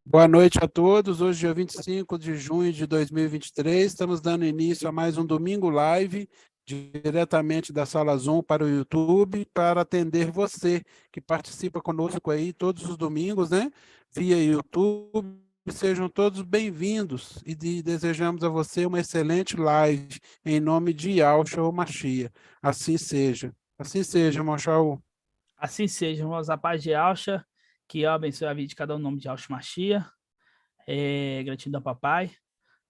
Boa noite a todos. Hoje, dia 25 de junho de 2023, estamos dando início a mais um Domingo Live, diretamente da Sala Zoom para o YouTube, para atender você que participa conosco aí todos os domingos, né? Via YouTube. Sejam todos bem-vindos e desejamos a você uma excelente live em nome de Yahshua Mashiach. Assim seja. Assim seja, irmão Shaul. Assim seja, irmãos, a paz de Alcha, que eu abençoe a vida de cada um em nome de Alcha Machia, gratidão, papai,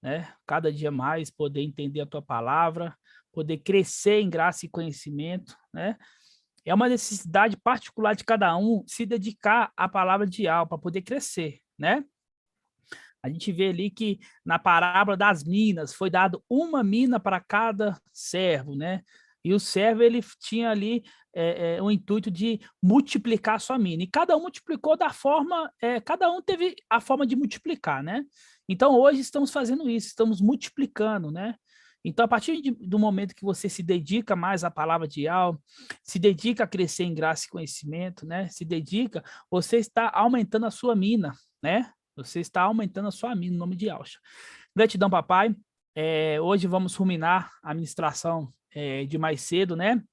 né? Cada dia mais poder entender a tua palavra, poder crescer em graça e conhecimento, né? É uma necessidade particular de cada um se dedicar à palavra de Al para poder crescer, né? A gente vê ali que na parábola das minas foi dado uma mina para cada servo, né? E o servo ele tinha ali o intuito de multiplicar a sua mina. E cada um multiplicou da forma, cada um teve a forma de multiplicar, né? Então hoje estamos fazendo isso, estamos multiplicando, né? Então, a partir do momento que você se dedica mais à palavra de Yahweh, se dedica a crescer em graça e conhecimento, né? Se dedica, você está aumentando a sua mina, né? Você está aumentando a sua mina, no nome de Yahshua. Gratidão, papai. Hoje vamos ruminar a ministração de mais cedo, né?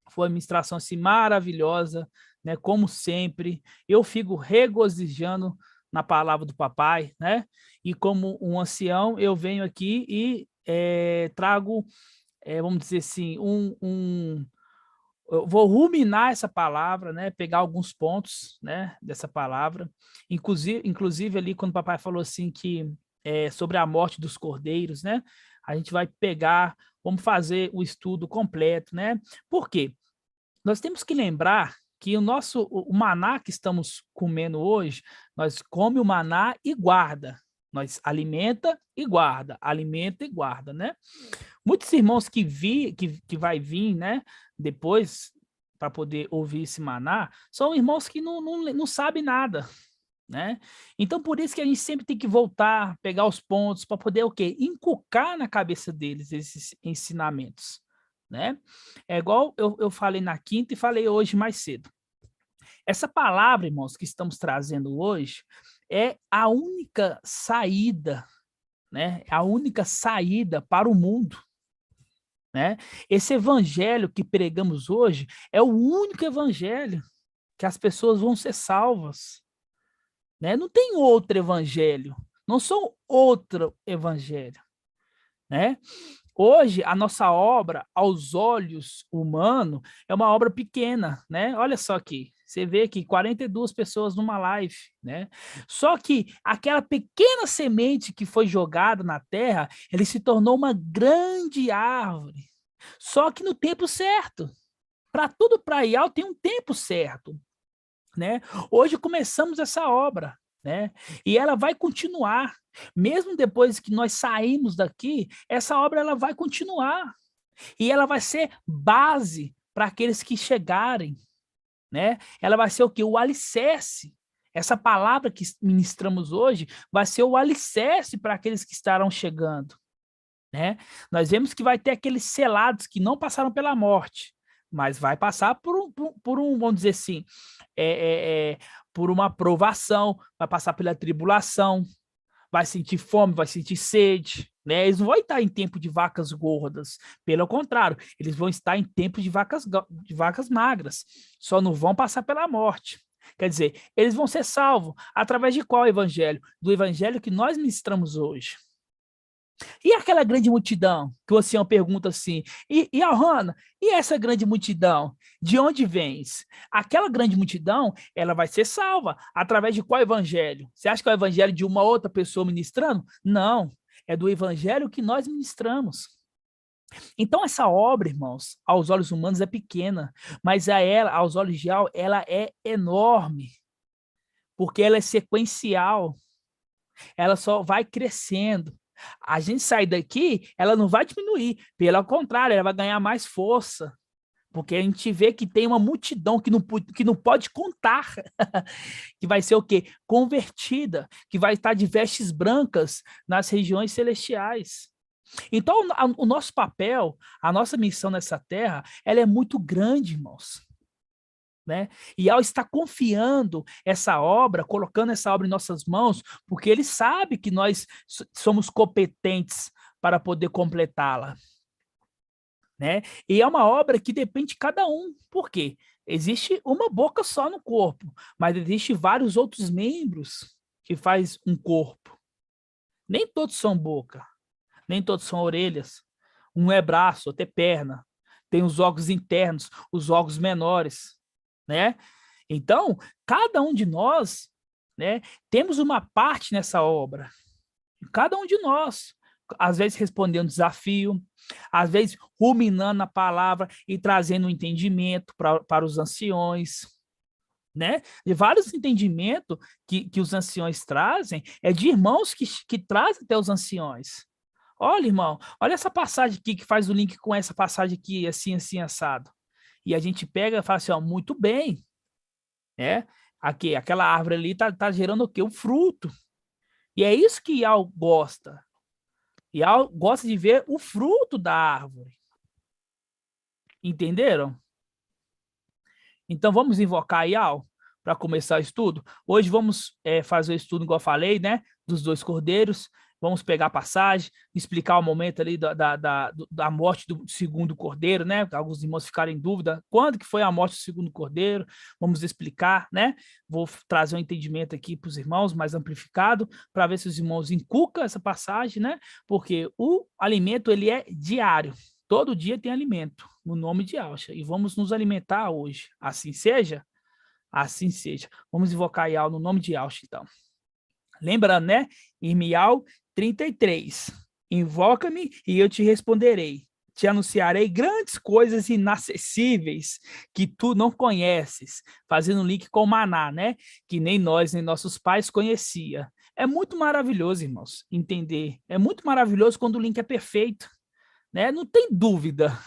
Foi uma ministração assim, maravilhosa, né? Como sempre. Eu fico regozijando na palavra do papai, né? E como um ancião, eu venho aqui e trago, vamos dizer assim, eu vou ruminar essa palavra, né? Pegar alguns pontos, né? Dessa palavra. Inclusive ali quando o papai falou assim que sobre a morte dos cordeiros, né? A gente vai pegar, vamos fazer o estudo completo, né? Por quê? Nós temos que lembrar que o maná que estamos comendo hoje, nós come o maná e guarda. Nós alimenta e guarda, né? Muitos irmãos que vai vir, né, depois para poder ouvir esse maná, são irmãos que não sabem nada, né? Então, por isso que a gente sempre tem que voltar, pegar os pontos para poder o quê? Inculcar na cabeça deles esses ensinamentos, né? É igual eu falei na quinta e falei hoje mais cedo. Essa palavra, irmãos, que estamos trazendo hoje é a única saída, né? A única saída para o mundo, né? Esse evangelho que pregamos hoje é o único evangelho que as pessoas vão ser salvas, né? Não tem outro evangelho, não são outro evangelho, né? Hoje, a nossa obra, aos olhos humanos, é uma obra pequena, né? Olha só aqui, você vê aqui 42 pessoas numa live, né? Só que aquela pequena semente que foi jogada na terra, ele se tornou uma grande árvore. Só que no tempo certo. Para tudo para Ial tem um tempo certo, né? Hoje começamos essa obra, né? E ela vai continuar, mesmo depois que nós saímos daqui, essa obra ela vai continuar e ela vai ser base para aqueles que chegarem, né? Ela vai ser o que? O alicerce. Essa palavra que ministramos hoje vai ser o alicerce para aqueles que estarão chegando, né? Nós vemos que vai ter aqueles selados que não passaram pela morte, mas vai passar por um vamos dizer assim, por uma provação, vai passar pela tribulação, vai sentir fome, vai sentir sede, né? Eles não vão estar em tempo de vacas gordas, pelo contrário, eles vão estar em tempo de vacas magras, só não vão passar pela morte. Quer dizer, eles vão ser salvos através de qual evangelho? Do evangelho que nós ministramos hoje. E aquela grande multidão? Que o Oceano pergunta assim, e Alhana, e essa grande multidão? De onde vens? Aquela grande multidão, ela vai ser salva. Através de qual evangelho? Você acha que é o evangelho de uma outra pessoa ministrando? Não, é do evangelho que nós ministramos. Então essa obra, irmãos, aos olhos humanos é pequena, mas a ela, aos olhos de Al, ela é enorme, porque ela é sequencial, ela só vai crescendo. A gente sair daqui, ela não vai diminuir, pelo contrário, ela vai ganhar mais força, porque a gente vê que tem uma multidão que não pode contar, que vai ser o quê? Convertida, que vai estar de vestes brancas nas regiões celestiais. Então, o nosso papel, a nossa missão nessa terra, ela é muito grande, irmãos. né? E ao estar confiando essa obra, colocando essa obra em nossas mãos, porque ele sabe que nós somos competentes para poder completá-la, né? E é uma obra que depende de cada um. Por quê? Existe uma boca só no corpo, mas existe vários outros membros que faz um corpo. Nem todos são boca, nem todos são orelhas. Um é braço, outro é perna. Tem os órgãos internos, os órgãos menores, né? Então, cada um de nós, né, temos uma parte nessa obra. Cada um de nós, às vezes respondendo um desafio, às vezes ruminando a palavra e trazendo um entendimento para os anciões, né? De vários entendimentos que os anciões trazem, é de irmãos que trazem até os anciões. Olha, irmão, olha essa passagem aqui que faz o link com essa passagem aqui, assim, assim, assado. E a gente pega e fala assim, ó, muito bem, né? Aqui, aquela árvore ali tá gerando o quê? O fruto. E é isso que Yao gosta. Yao gosta de ver o fruto da árvore. Entenderam? Então vamos invocar Yao para começar o estudo. Hoje vamos fazer o estudo, igual eu falei, né? Dos 2 cordeiros. Vamos pegar a passagem, explicar o momento ali da morte do segundo cordeiro, né? Alguns irmãos ficaram em dúvida. Quando que foi a morte do segundo cordeiro? Vamos explicar, né? Vou trazer um entendimento aqui para os irmãos, mais amplificado, para ver se os irmãos inculcam essa passagem, né? Porque o alimento, ele é diário. Todo dia tem alimento, no nome de Yahshua. E vamos nos alimentar hoje. Assim seja? Assim seja. Vamos invocar Yahweh no nome de Yahshua, então. Lembrando, né? Irmial 33. Invoca-me e eu te responderei. Te anunciarei grandes coisas inacessíveis que tu não conheces. Fazendo um link com o maná, né? Que nem nós, nem nossos pais conhecia. É muito maravilhoso, irmãos, entender. É muito maravilhoso quando o link é perfeito. Né? Não tem dúvida,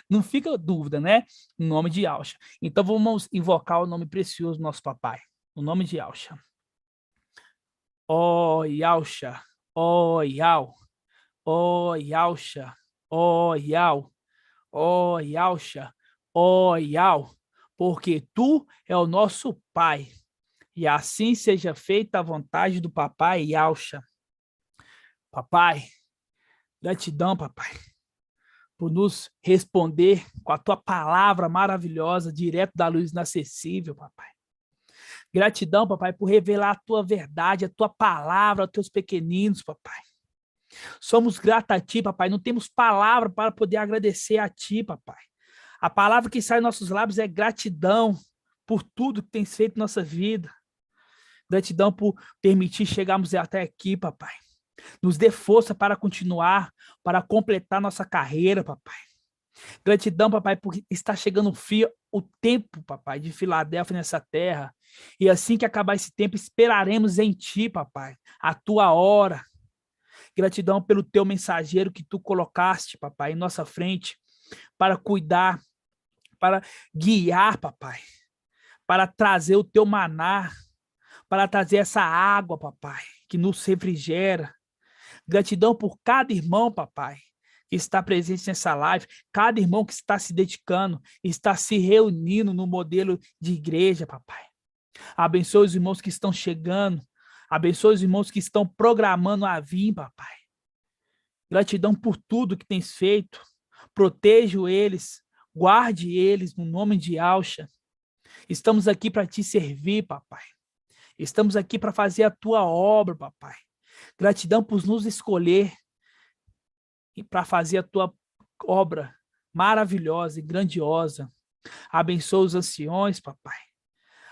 não fica dúvida, né? No nome de Yahshua. Então vamos invocar o nome precioso do nosso papai, o nome de Yahshua. Ó Yahshua, ó Yah, ó Yahshua, ó Yah, ó Yahshua, ó Yah, porque tu é o nosso pai, e assim seja feita a vontade do papai Yahshua. Papai, gratidão, papai, por nos responder com a tua palavra maravilhosa, direto da luz inacessível, papai. Gratidão, papai, por revelar a tua verdade, a tua palavra aos teus pequeninos, papai. Somos gratos a ti, papai. Não temos palavra para poder agradecer a ti, papai. A palavra que sai dos nossos lábios é gratidão por tudo que tens feito na nossa vida. Gratidão por permitir chegarmos até aqui, papai. Nos dê força para continuar, para completar nossa carreira, papai. Gratidão, papai, por estar chegando o tempo, papai, de Filadélfia nessa terra. E assim que acabar esse tempo, esperaremos em ti, papai, a tua hora. Gratidão pelo teu mensageiro que tu colocaste, papai, em nossa frente, para cuidar, para guiar, papai, para trazer o teu maná, para trazer essa água, papai, que nos refrigera. Gratidão por cada irmão, papai, que está presente nessa live, cada irmão que está se dedicando, está se reunindo no modelo de igreja, papai. Abençoe os irmãos que estão chegando, abençoe os irmãos que estão programando a vir, papai. Gratidão por tudo que tens feito, proteja eles, guarde eles no nome de Yahshua. Estamos aqui para te servir, papai. Estamos aqui para fazer a tua obra, papai. Gratidão por nos escolher e para fazer a tua obra maravilhosa e grandiosa. Abençoa os anciões, papai.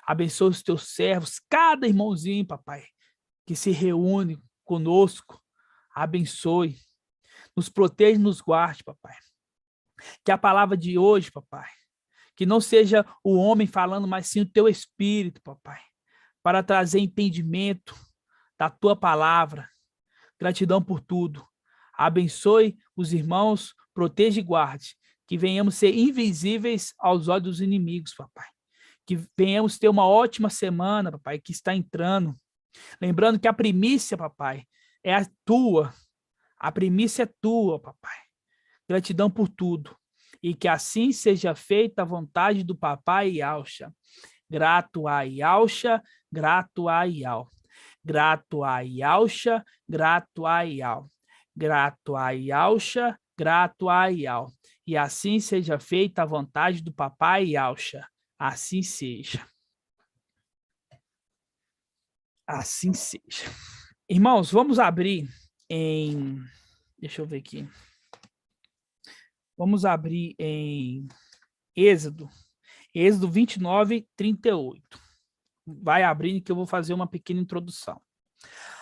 Abençoa os teus servos, cada irmãozinho, papai, que se reúne conosco. Abençoe. Nos proteja e nos guarde, papai. Que a palavra de hoje, papai, que não seja o homem falando, mas sim o teu espírito, papai, para trazer entendimento da tua palavra. Gratidão por tudo. Abençoe os irmãos, proteja e guarde. Que venhamos ser invisíveis aos olhos dos inimigos, papai. Que venhamos ter uma ótima semana, papai, que está entrando. Lembrando que a primícia, papai, é a tua. A primícia é tua, papai. Gratidão por tudo. e que assim seja feita a vontade do papai Yaucha. Grato a Yaucha, grato a Yau. Grato a Yaucha, grato a Yau. Grato a Yaucha, grato a Yau. E assim seja feita a vontade do papai Yaucha. Assim seja. Assim seja. Irmãos, vamos abrir em... Deixa eu ver aqui. Vamos abrir em Êxodo 29, 38. Vai abrindo que eu vou fazer uma pequena introdução.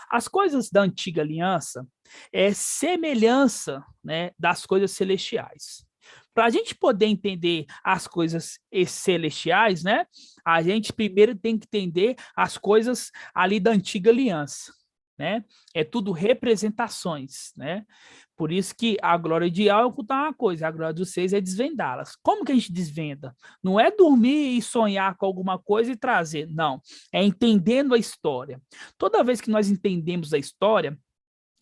As coisas da antiga aliança é semelhança, né, das coisas celestiais. Para a gente poder entender as coisas celestiais, né, a gente primeiro tem que entender as coisas ali da antiga aliança, né? É tudo representações, né? Por isso que a glória de Yahweh é ocultar uma coisa, a glória dos seis é desvendá-las. Como que a gente desvenda? Não é dormir e sonhar com alguma coisa e trazer, não. É entendendo a história. Toda vez que nós entendemos a história,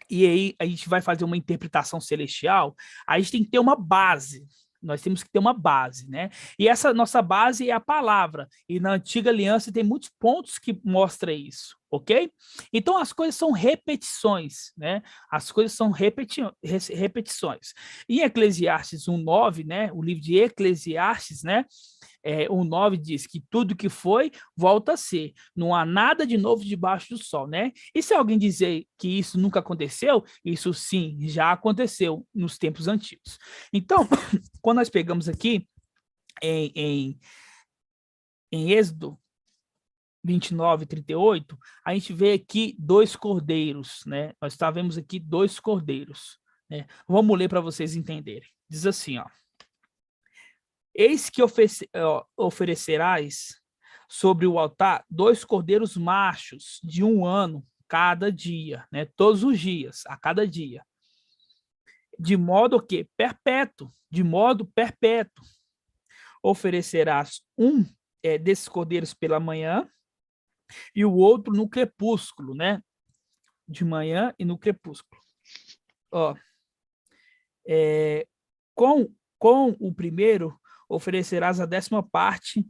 e aí a gente vai fazer uma interpretação celestial, a gente tem que ter uma base. Nós temos que ter uma base, né? E essa nossa base é a palavra. E na antiga aliança tem muitos pontos que mostram isso, ok? Então as coisas são repetições, né? As coisas são repetições. Em Eclesiastes 1:9, né? O livro de Eclesiastes, né? O 9 diz que tudo que foi, volta a ser. Não há nada de novo debaixo do sol, né? E se alguém dizer que isso nunca aconteceu, isso sim, já aconteceu nos tempos antigos. Então, quando nós pegamos aqui em Êxodo 29, 38, a gente vê aqui dois cordeiros, né? Nós vemos aqui dois cordeiros, né? Vamos ler para vocês entenderem. Diz assim, ó. Eis que oferecerás sobre o altar 2 cordeiros machos de 1 ano cada dia, né? Todos os dias, a cada dia. De modo que perpétuo, de modo perpétuo. Oferecerás um desses cordeiros pela manhã e o outro no crepúsculo, né? De manhã e no crepúsculo. Ó, com o primeiro oferecerás a 10ª parte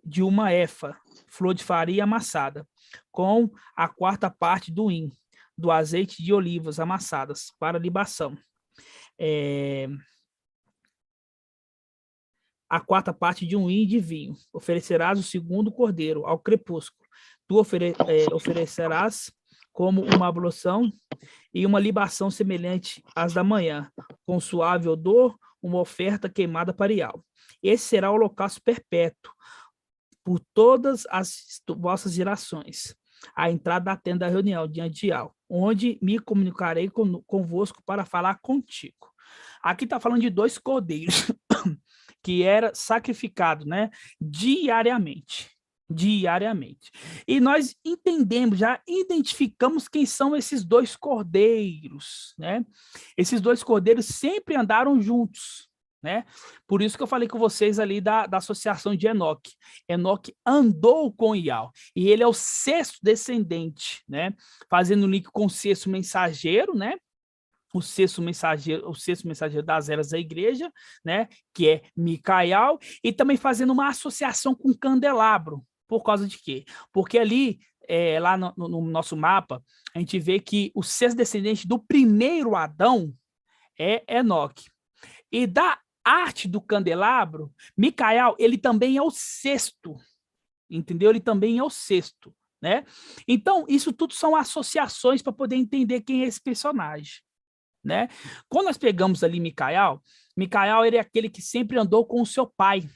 de uma efa, flor de farinha amassada, com a 4ª parte do hin, do azeite de olivas amassadas, para libação. A 4ª parte de um hin de vinho. Oferecerás o segundo cordeiro ao crepúsculo. Tu oferecerás como uma ablução e uma libação semelhante às da manhã, com suave odor, uma oferta queimada para Iau. Esse será o holocausto perpétuo por todas as vossas gerações, a entrada da tenda da reunião diante de Iau, onde me comunicarei convosco para falar contigo. Aqui está falando de 2 cordeiros que era sacrificado, né, diariamente. E nós entendemos, já identificamos quem são esses 2 cordeiros, né? Esses 2 cordeiros sempre andaram juntos, né? Por isso que eu falei com vocês ali da associação de Enoque. Enoque andou com Iau, e ele é o 6º descendente, né? Fazendo link com o 6º mensageiro, né? O sexto mensageiro das eras da igreja, né, que é Micael, e também fazendo uma associação com candelabro. Por causa de quê? Porque ali, lá no nosso mapa, a gente vê que o 6º descendente do primeiro Adão é Enoque. E da arte do candelabro, Micael, ele também é o 6º, entendeu? Ele também é o 6º, né? Então, isso tudo são associações para poder entender quem é esse personagem, né? Quando nós pegamos ali Micael ele é aquele que sempre andou com o seu pai,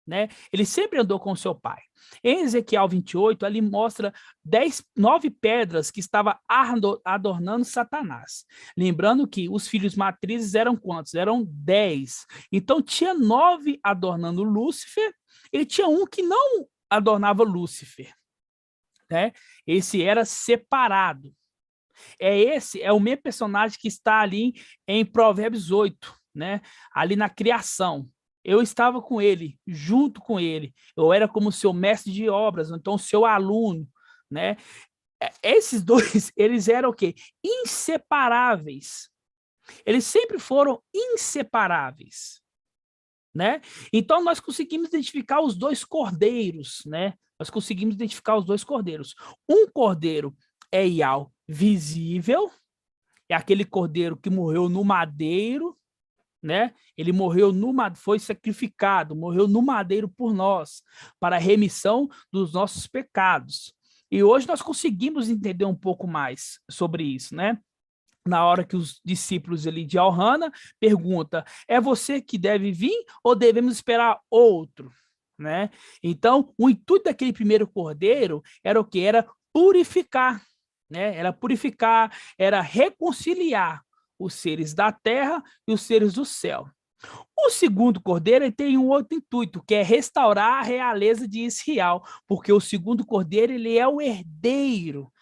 né? Ele sempre andou com o seu pai. Em Ezequiel 28, ali mostra 9 pedras que estavam adornando Satanás. Lembrando que os filhos matrizes eram quantos? Eram 10. Então tinha 9 adornando Lúcifer e tinha um que não adornava Lúcifer, né? Esse era separado. Esse é o mesmo personagem que está ali em Provérbios 8, né? Ali na criação. Eu estava com ele, junto com ele. Eu era como seu mestre de obras, então seu aluno, né? Esses dois, eles eram o quê? Inseparáveis. Eles sempre foram inseparáveis, né? Então, nós conseguimos identificar os dois cordeiros, né? Nós conseguimos identificar os dois cordeiros. Um cordeiro é Iau visível, é aquele cordeiro que morreu no madeiro, né? Ele morreu foi sacrificado, morreu no madeiro por nós, para a remissão dos nossos pecados. E hoje nós conseguimos entender um pouco mais sobre isso, né? Na hora que os discípulos ali de Al-Hana pergunta, é você que deve vir ou devemos esperar outro? Né? Então, o intuito daquele primeiro cordeiro era o que? Era purificar, né? Era purificar, era reconciliar os seres da terra e os seres do céu. O segundo cordeiro ele tem um outro intuito, que é restaurar a realeza de Israel, porque o segundo cordeiro ele é o herdeiro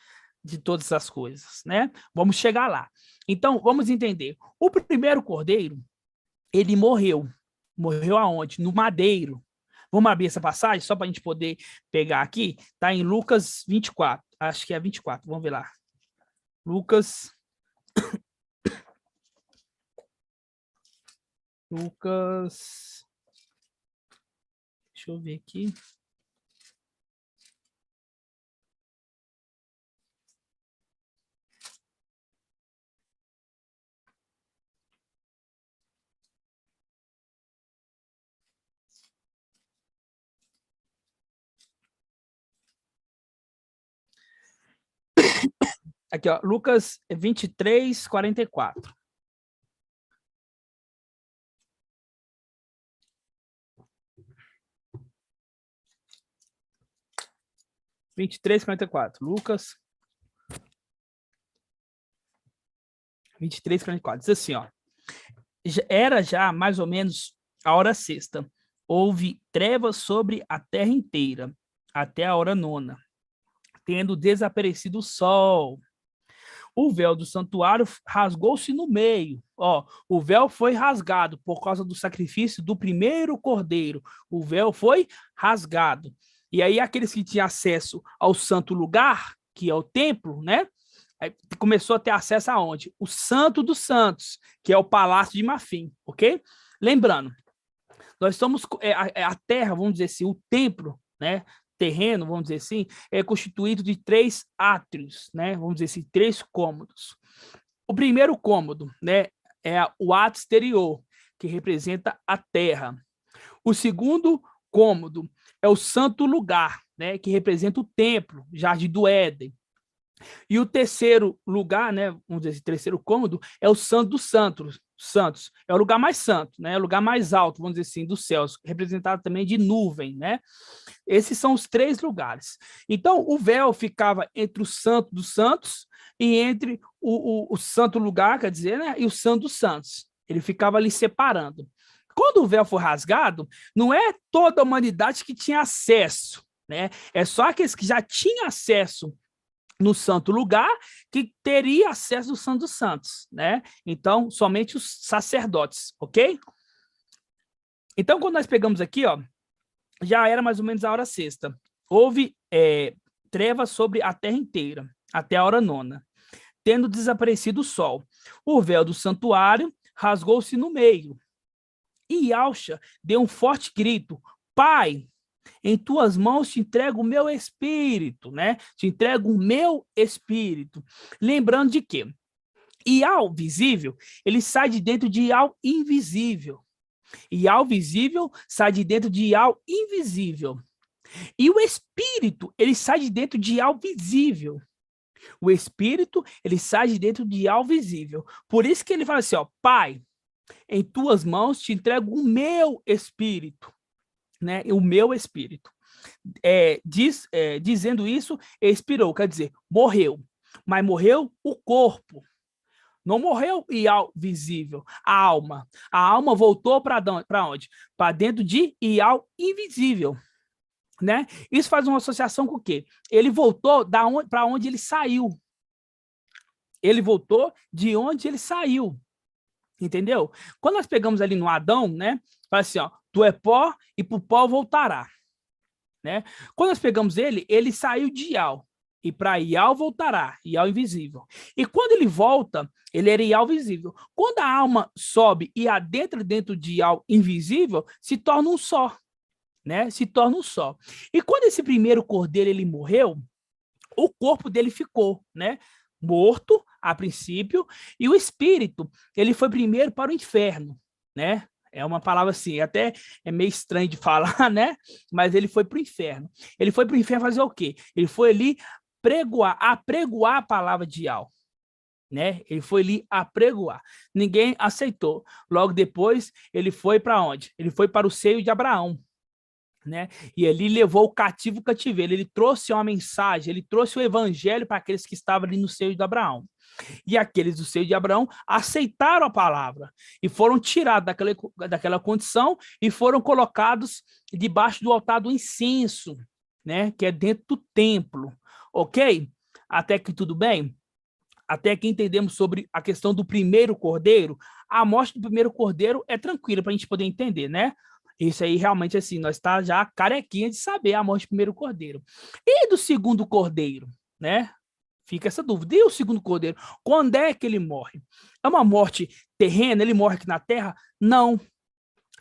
de todas as coisas, né? Vamos chegar lá. Então, vamos entender. O primeiro cordeiro, ele morreu. Morreu aonde? No madeiro. Vamos abrir essa passagem, só para a gente poder pegar aqui. Está em Lucas 24. Acho que é 24. Vamos ver lá. Lucas. Deixa eu ver aqui. Aqui, ó, Lucas 23, 44. Lucas 23, 44. Diz assim, ó. Era já mais ou menos a hora sexta. Houve trevas sobre a terra inteira, até a hora nona, tendo desaparecido o sol. O véu do santuário rasgou-se no meio. Ó, o véu foi rasgado por causa do sacrifício do primeiro cordeiro. O véu foi rasgado. E aí aqueles que tinham acesso ao santo lugar, que é o templo, né? Começou a ter acesso aonde? O Santo dos Santos, que é o Palácio de Marfim, ok? Lembrando, nós somos a terra, vamos dizer assim, o templo, né? Terreno, vamos dizer assim, é constituído de 3 átrios, né? Vamos dizer assim, 3 cômodos. O primeiro cômodo, né, é o átrio exterior, que representa a terra. O segundo cômodo é o santo lugar, né, que representa o templo, Jardim do Éden. E o terceiro lugar, né, vamos dizer assim, terceiro cômodo, é o Santo dos Santos. É o lugar mais santo, né, é o lugar mais alto, vamos dizer assim, dos céus, representado também de nuvem, né? Esses são os 3 lugares. Então, o véu ficava entre o Santo dos Santos e entre o santo lugar, quer dizer, né, e o Santo dos Santos. Ele ficava ali separando. Quando o véu foi rasgado, não é toda a humanidade que tinha acesso, né? É só aqueles que já tinham acesso no santo lugar, que teria acesso ao Santo dos Santos, né? Então, somente os sacerdotes, ok? Então, quando nós pegamos aqui, ó, já era mais ou menos a hora sexta. Houve trevas sobre a terra inteira, até a hora nona, tendo desaparecido o sol. O véu do santuário rasgou-se no meio. E Yalcha deu um forte grito: Pai, em tuas mãos te entrego o meu espírito, né? Te entrego o meu espírito. Lembrando de quê? Ial visível, ele sai de dentro de Ial invisível. Ial visível sai de dentro de Ial invisível. E o espírito, ele sai de dentro de Ial visível. O espírito, ele sai de dentro de Ial visível. Por isso que ele fala assim, ó, Pai, em tuas mãos te entrego o meu espírito. Né, o meu espírito. Dizendo isso, expirou, quer dizer, morreu. Mas morreu o corpo. Não morreu Ial visível, a alma. A alma voltou para onde? Para dentro de Ial invisível. Né? Isso faz uma associação com o quê? Ele voltou para onde ele saiu. Ele voltou de onde ele saiu. Entendeu? Quando nós pegamos ali no Adão, né? Fala assim, ó, tu é pó e pro pó voltará. Né? Quando nós pegamos ele, ele saiu de Ial. e para Ial voltará, Ial invisível. E quando ele volta, ele era Ial visível. Quando a alma sobe e adentra dentro de Ial invisível, se torna um só, né? Se torna um só. E quando esse primeiro cordeiro ele morreu, o corpo dele ficou, né? Morto a princípio, e o espírito, ele foi primeiro para o inferno, né? É uma palavra assim, até é meio estranho de falar, né? Mas ele foi para o inferno. Ele foi para o inferno fazer o quê? Ele foi ali apregoar a palavra de Ial, né? Ele foi ali apregoar. Ninguém aceitou. Logo depois, ele foi para onde? Ele foi para o seio de Abraão, né? E ele levou o cativo cativeiro, ele trouxe uma mensagem, ele trouxe o evangelho para aqueles que estavam ali no seio de Abraão. E aqueles do seio de Abraão aceitaram a palavra e foram tirados daquela condição e foram colocados debaixo do altar do incenso, né? Que é dentro do templo, ok? Até aqui tudo bem? Até aqui entendemos sobre a questão do primeiro cordeiro. A morte do primeiro cordeiro é tranquila para a gente poder entender, né? Isso aí realmente assim, nós está já carequinha de saber a morte do primeiro cordeiro. E do segundo cordeiro, né? Fica essa dúvida. E o segundo cordeiro, quando é que ele morre? É uma morte terrena? Ele morre aqui na terra? Não.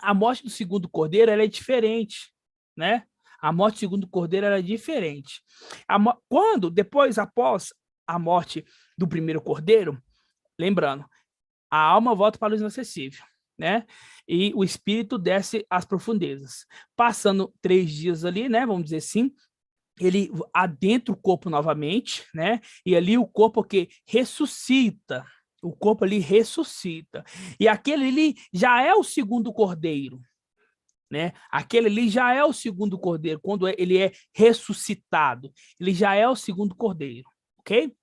A morte do segundo cordeiro ela é diferente, né? A morte do segundo cordeiro ela é diferente. Após a morte do primeiro cordeiro, lembrando, a alma volta para a luz inacessível, né? E o espírito desce às profundezas. Passando 3 dias ali, né? Vamos dizer assim, ele adentra o corpo novamente, né? E ali o corpo que ressuscita, o corpo ali ressuscita. E aquele ali já é o segundo cordeiro, né? Aquele ali já é o segundo cordeiro, quando ele é ressuscitado, ele já é o segundo cordeiro, ok?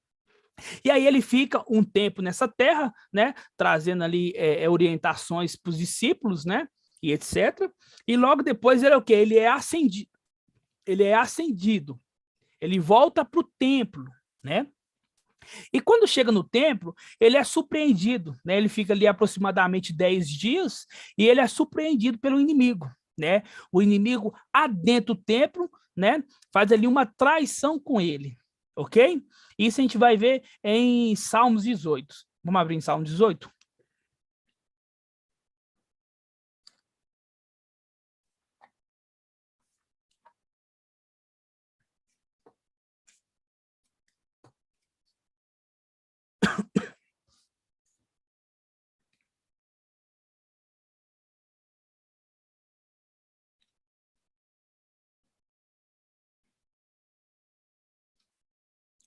E aí ele fica um tempo nessa terra, né? Trazendo ali orientações para os discípulos, né? E etc. E logo depois ele é o quê? Ele é ascendido. Ele é ascendido. Ele volta para o templo, né? E quando chega no templo, ele é surpreendido, né? Ele fica ali aproximadamente 10 dias e ele é surpreendido pelo inimigo, né? O inimigo adentra o templo, né? Faz ali uma traição com ele, ok? Isso a gente vai ver em Salmos 18. Vamos abrir em Salmos 18?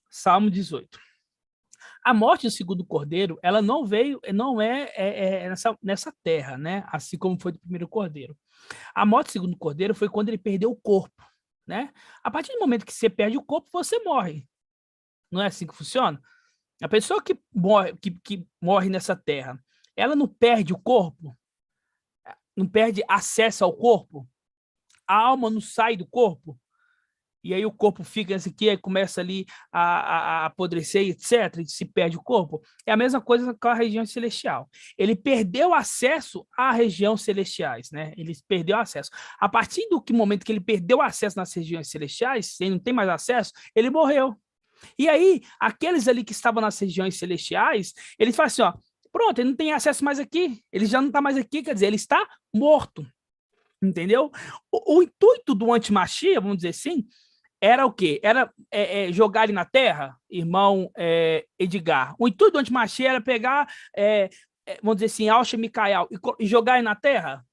Salmo 18. A morte do segundo cordeiro, ela não veio, não é nessa terra, né? Assim como foi do primeiro cordeiro. A morte do segundo cordeiro foi quando ele perdeu o corpo, né? A partir do momento que você perde o corpo, você morre. Não é assim que funciona? A pessoa que morre nessa terra, ela não perde o corpo? Não perde acesso ao corpo? A alma não sai do corpo? E aí o corpo fica assim aqui, aí começa ali a apodrecer, etc., e se perde o corpo. É a mesma coisa com a região celestial. Ele perdeu acesso à região celestiais, né? Ele perdeu acesso. A partir do momento que ele perdeu acesso nas regiões celestiais, ele não tem mais acesso, ele morreu. E aí, aqueles ali que estavam nas regiões celestiais, eles falam assim, ó, pronto, ele não tem acesso mais aqui, ele já não está mais aqui, quer dizer, ele está morto, entendeu? O intuito do antimachia, vamos dizer assim, era o quê? Era jogar ele na terra, irmão Edgar. O intuito do antimachia era pegar, vamos dizer assim, Alcha Micael e jogar ele na terra?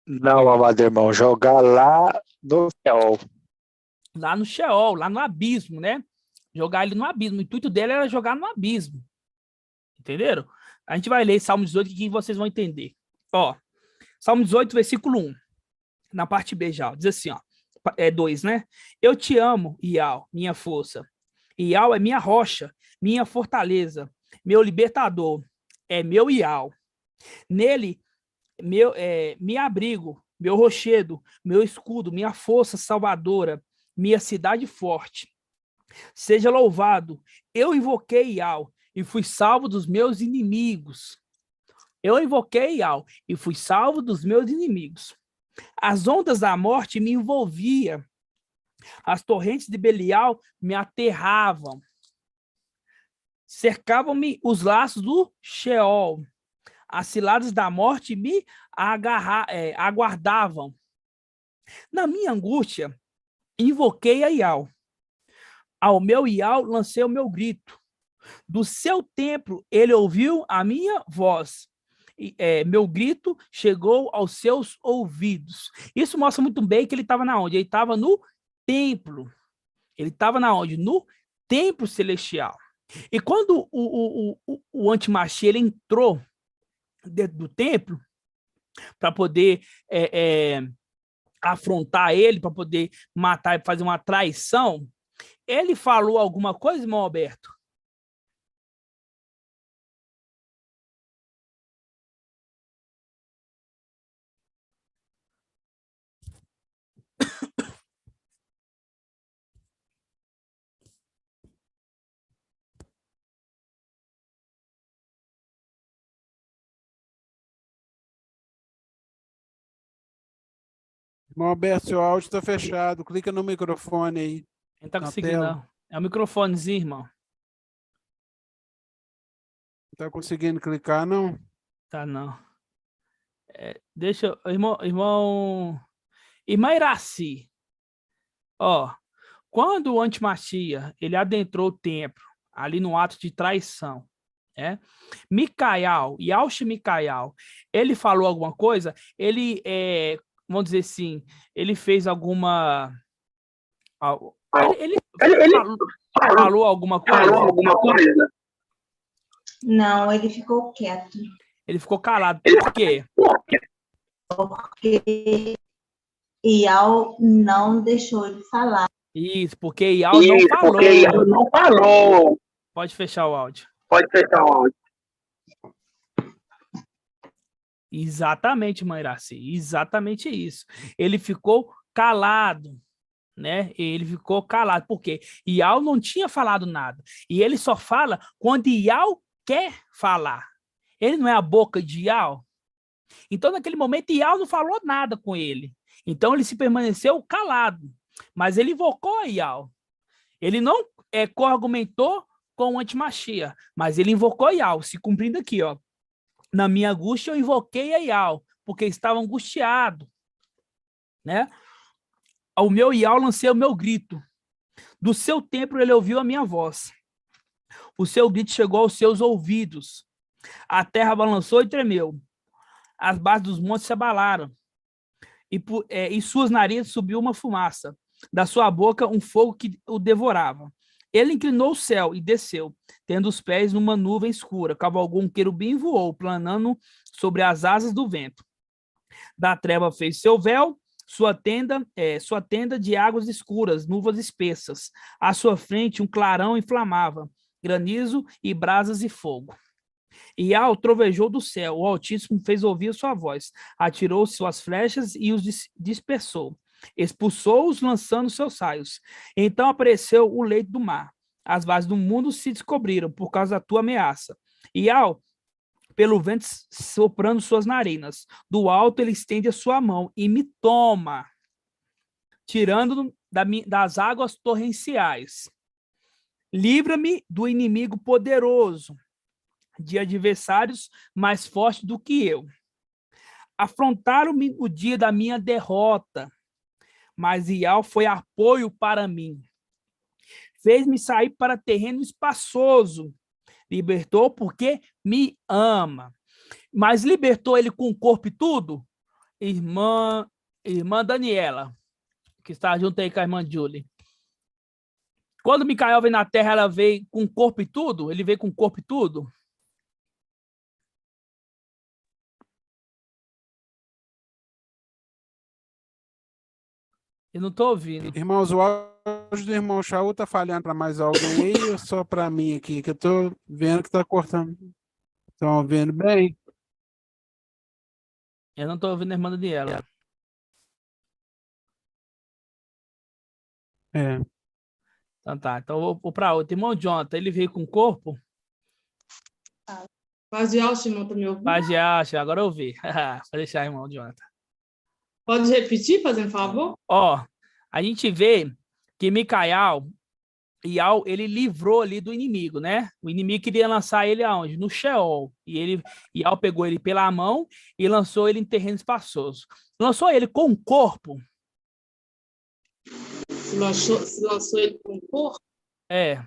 Não, amado irmão, jogar lá no céu. Lá no Sheol, lá no abismo, né? Jogar ele no abismo. O intuito dele era jogar no abismo. Entenderam? A gente vai ler Salmo 18 que vocês vão entender. Ó, Salmo 18, versículo 1. Na parte B já, diz assim, ó. 2, né? Eu te amo, Ial, minha força. Ial é minha rocha, minha fortaleza, meu libertador. É meu Ial. Nele, me abrigo, meu rochedo, meu escudo, minha força salvadora, minha cidade forte. Seja louvado. Eu invoquei Ial e fui salvo dos meus inimigos. Eu invoquei Ial e fui salvo dos meus inimigos. As ondas da morte me envolviam As torrentes de Belial me aterravam. Cercavam-me os laços do Sheol. As ciladas da morte me aguardavam. Na minha angústia, invoquei a Ial. Ao meu Ial lancei o meu grito. Do seu templo, ele ouviu a minha voz. Meu grito chegou aos seus ouvidos. Isso mostra muito bem que ele estava na onde? Ele estava no templo. Ele estava na onde? No templo celestial. E quando o Antimachia ele entrou dentro do templo para poder afrontar ele, para poder matar e fazer uma traição, ele falou alguma coisa, irmão Alberto? Irmão Alberto, seu áudio está fechado. Clica no microfone aí. Não tá na conseguindo, tela. não. É o microfonezinho, irmão. Não está conseguindo clicar, não? Tá, não. Deixa, irmã Iraci, ó, quando o Antimachia, ele adentrou o templo, ali no ato de traição, Micael, Yaush Micael, ele falou alguma coisa? Ele, vamos dizer assim, ele fez alguma... Ele falou alguma coisa? Não, ele ficou quieto. Ele ficou calado. Por quê? Porque Ial não deixou ele falar. Isso, porque Ial não falou. Pode fechar o áudio. Exatamente, mãe Iraci, exatamente isso. Ele ficou calado, né? Ele ficou calado, porque Ial não tinha falado nada. E ele só fala quando Ial quer falar. Ele não é a boca de Ial. Então, naquele momento, Ial não falou nada com ele. Então, ele se permaneceu calado. Mas ele invocou a Ial. Ele não co-argumentou com o Antimachia, mas ele invocou a Ial, se cumprindo aqui, ó. Na minha angústia, eu invoquei a Ial, porque estava angustiado, né? Ao meu Ial lancei o meu grito. Do seu templo, ele ouviu a minha voz. O seu grito chegou aos seus ouvidos. A terra balançou e tremeu. As bases dos montes se abalaram. E suas narinas subiu uma fumaça. Da sua boca, um fogo que o devorava. Ele inclinou o céu e desceu, tendo os pés numa nuvem escura. Cavalgou um querubim e voou, planando sobre as asas do vento. Da treva fez seu véu, sua tenda de águas escuras, nuvens espessas. À sua frente, um clarão inflamava, granizo e brasas e fogo. Ial trovejou do céu, o Altíssimo fez ouvir sua voz, atirou suas flechas e os dispersou, expulsou-os lançando seus raios. Então apareceu o leito do mar, as bases do mundo se descobriram por causa da tua ameaça. Ial, pelo vento soprando suas narinas, do alto ele estende a sua mão e me toma, tirando das águas torrenciais. Livra-me do inimigo poderoso, de adversários mais fortes do que eu. Afrontaram-me no dia da minha derrota, mas Ial foi apoio para mim. Fez-me sair para terreno espaçoso. Libertou porque me ama. Mas libertou ele com o corpo e tudo? Irmã Daniela, que está junto aí com a irmã Julie. Quando Micael veio na terra, ela veio com o corpo e tudo? Ele veio com o corpo e tudo? Eu não estou ouvindo. Irmãos, o áudio do irmão Shaul está falhando para mais alguém aí ou só para mim aqui? Que eu estou vendo que está cortando. Estão ouvindo bem? Eu não estou ouvindo a irmã Daniela. Então tá. Então eu vou para outro. Irmão Jonathan, ele veio com o corpo? Paz de alto, irmão, tá me ouvindo? Paz de acha, agora eu ouvi. Vou deixar, irmão Jonathan. Pode repetir, fazendo favor? Ó, a gente vê que Micael, ele livrou ali do inimigo, né? O inimigo queria lançar ele aonde? No Sheol. Ial pegou ele pela mão e lançou ele em terreno espaçoso. Lançou ele com o corpo. Se lançou ele com o corpo? É.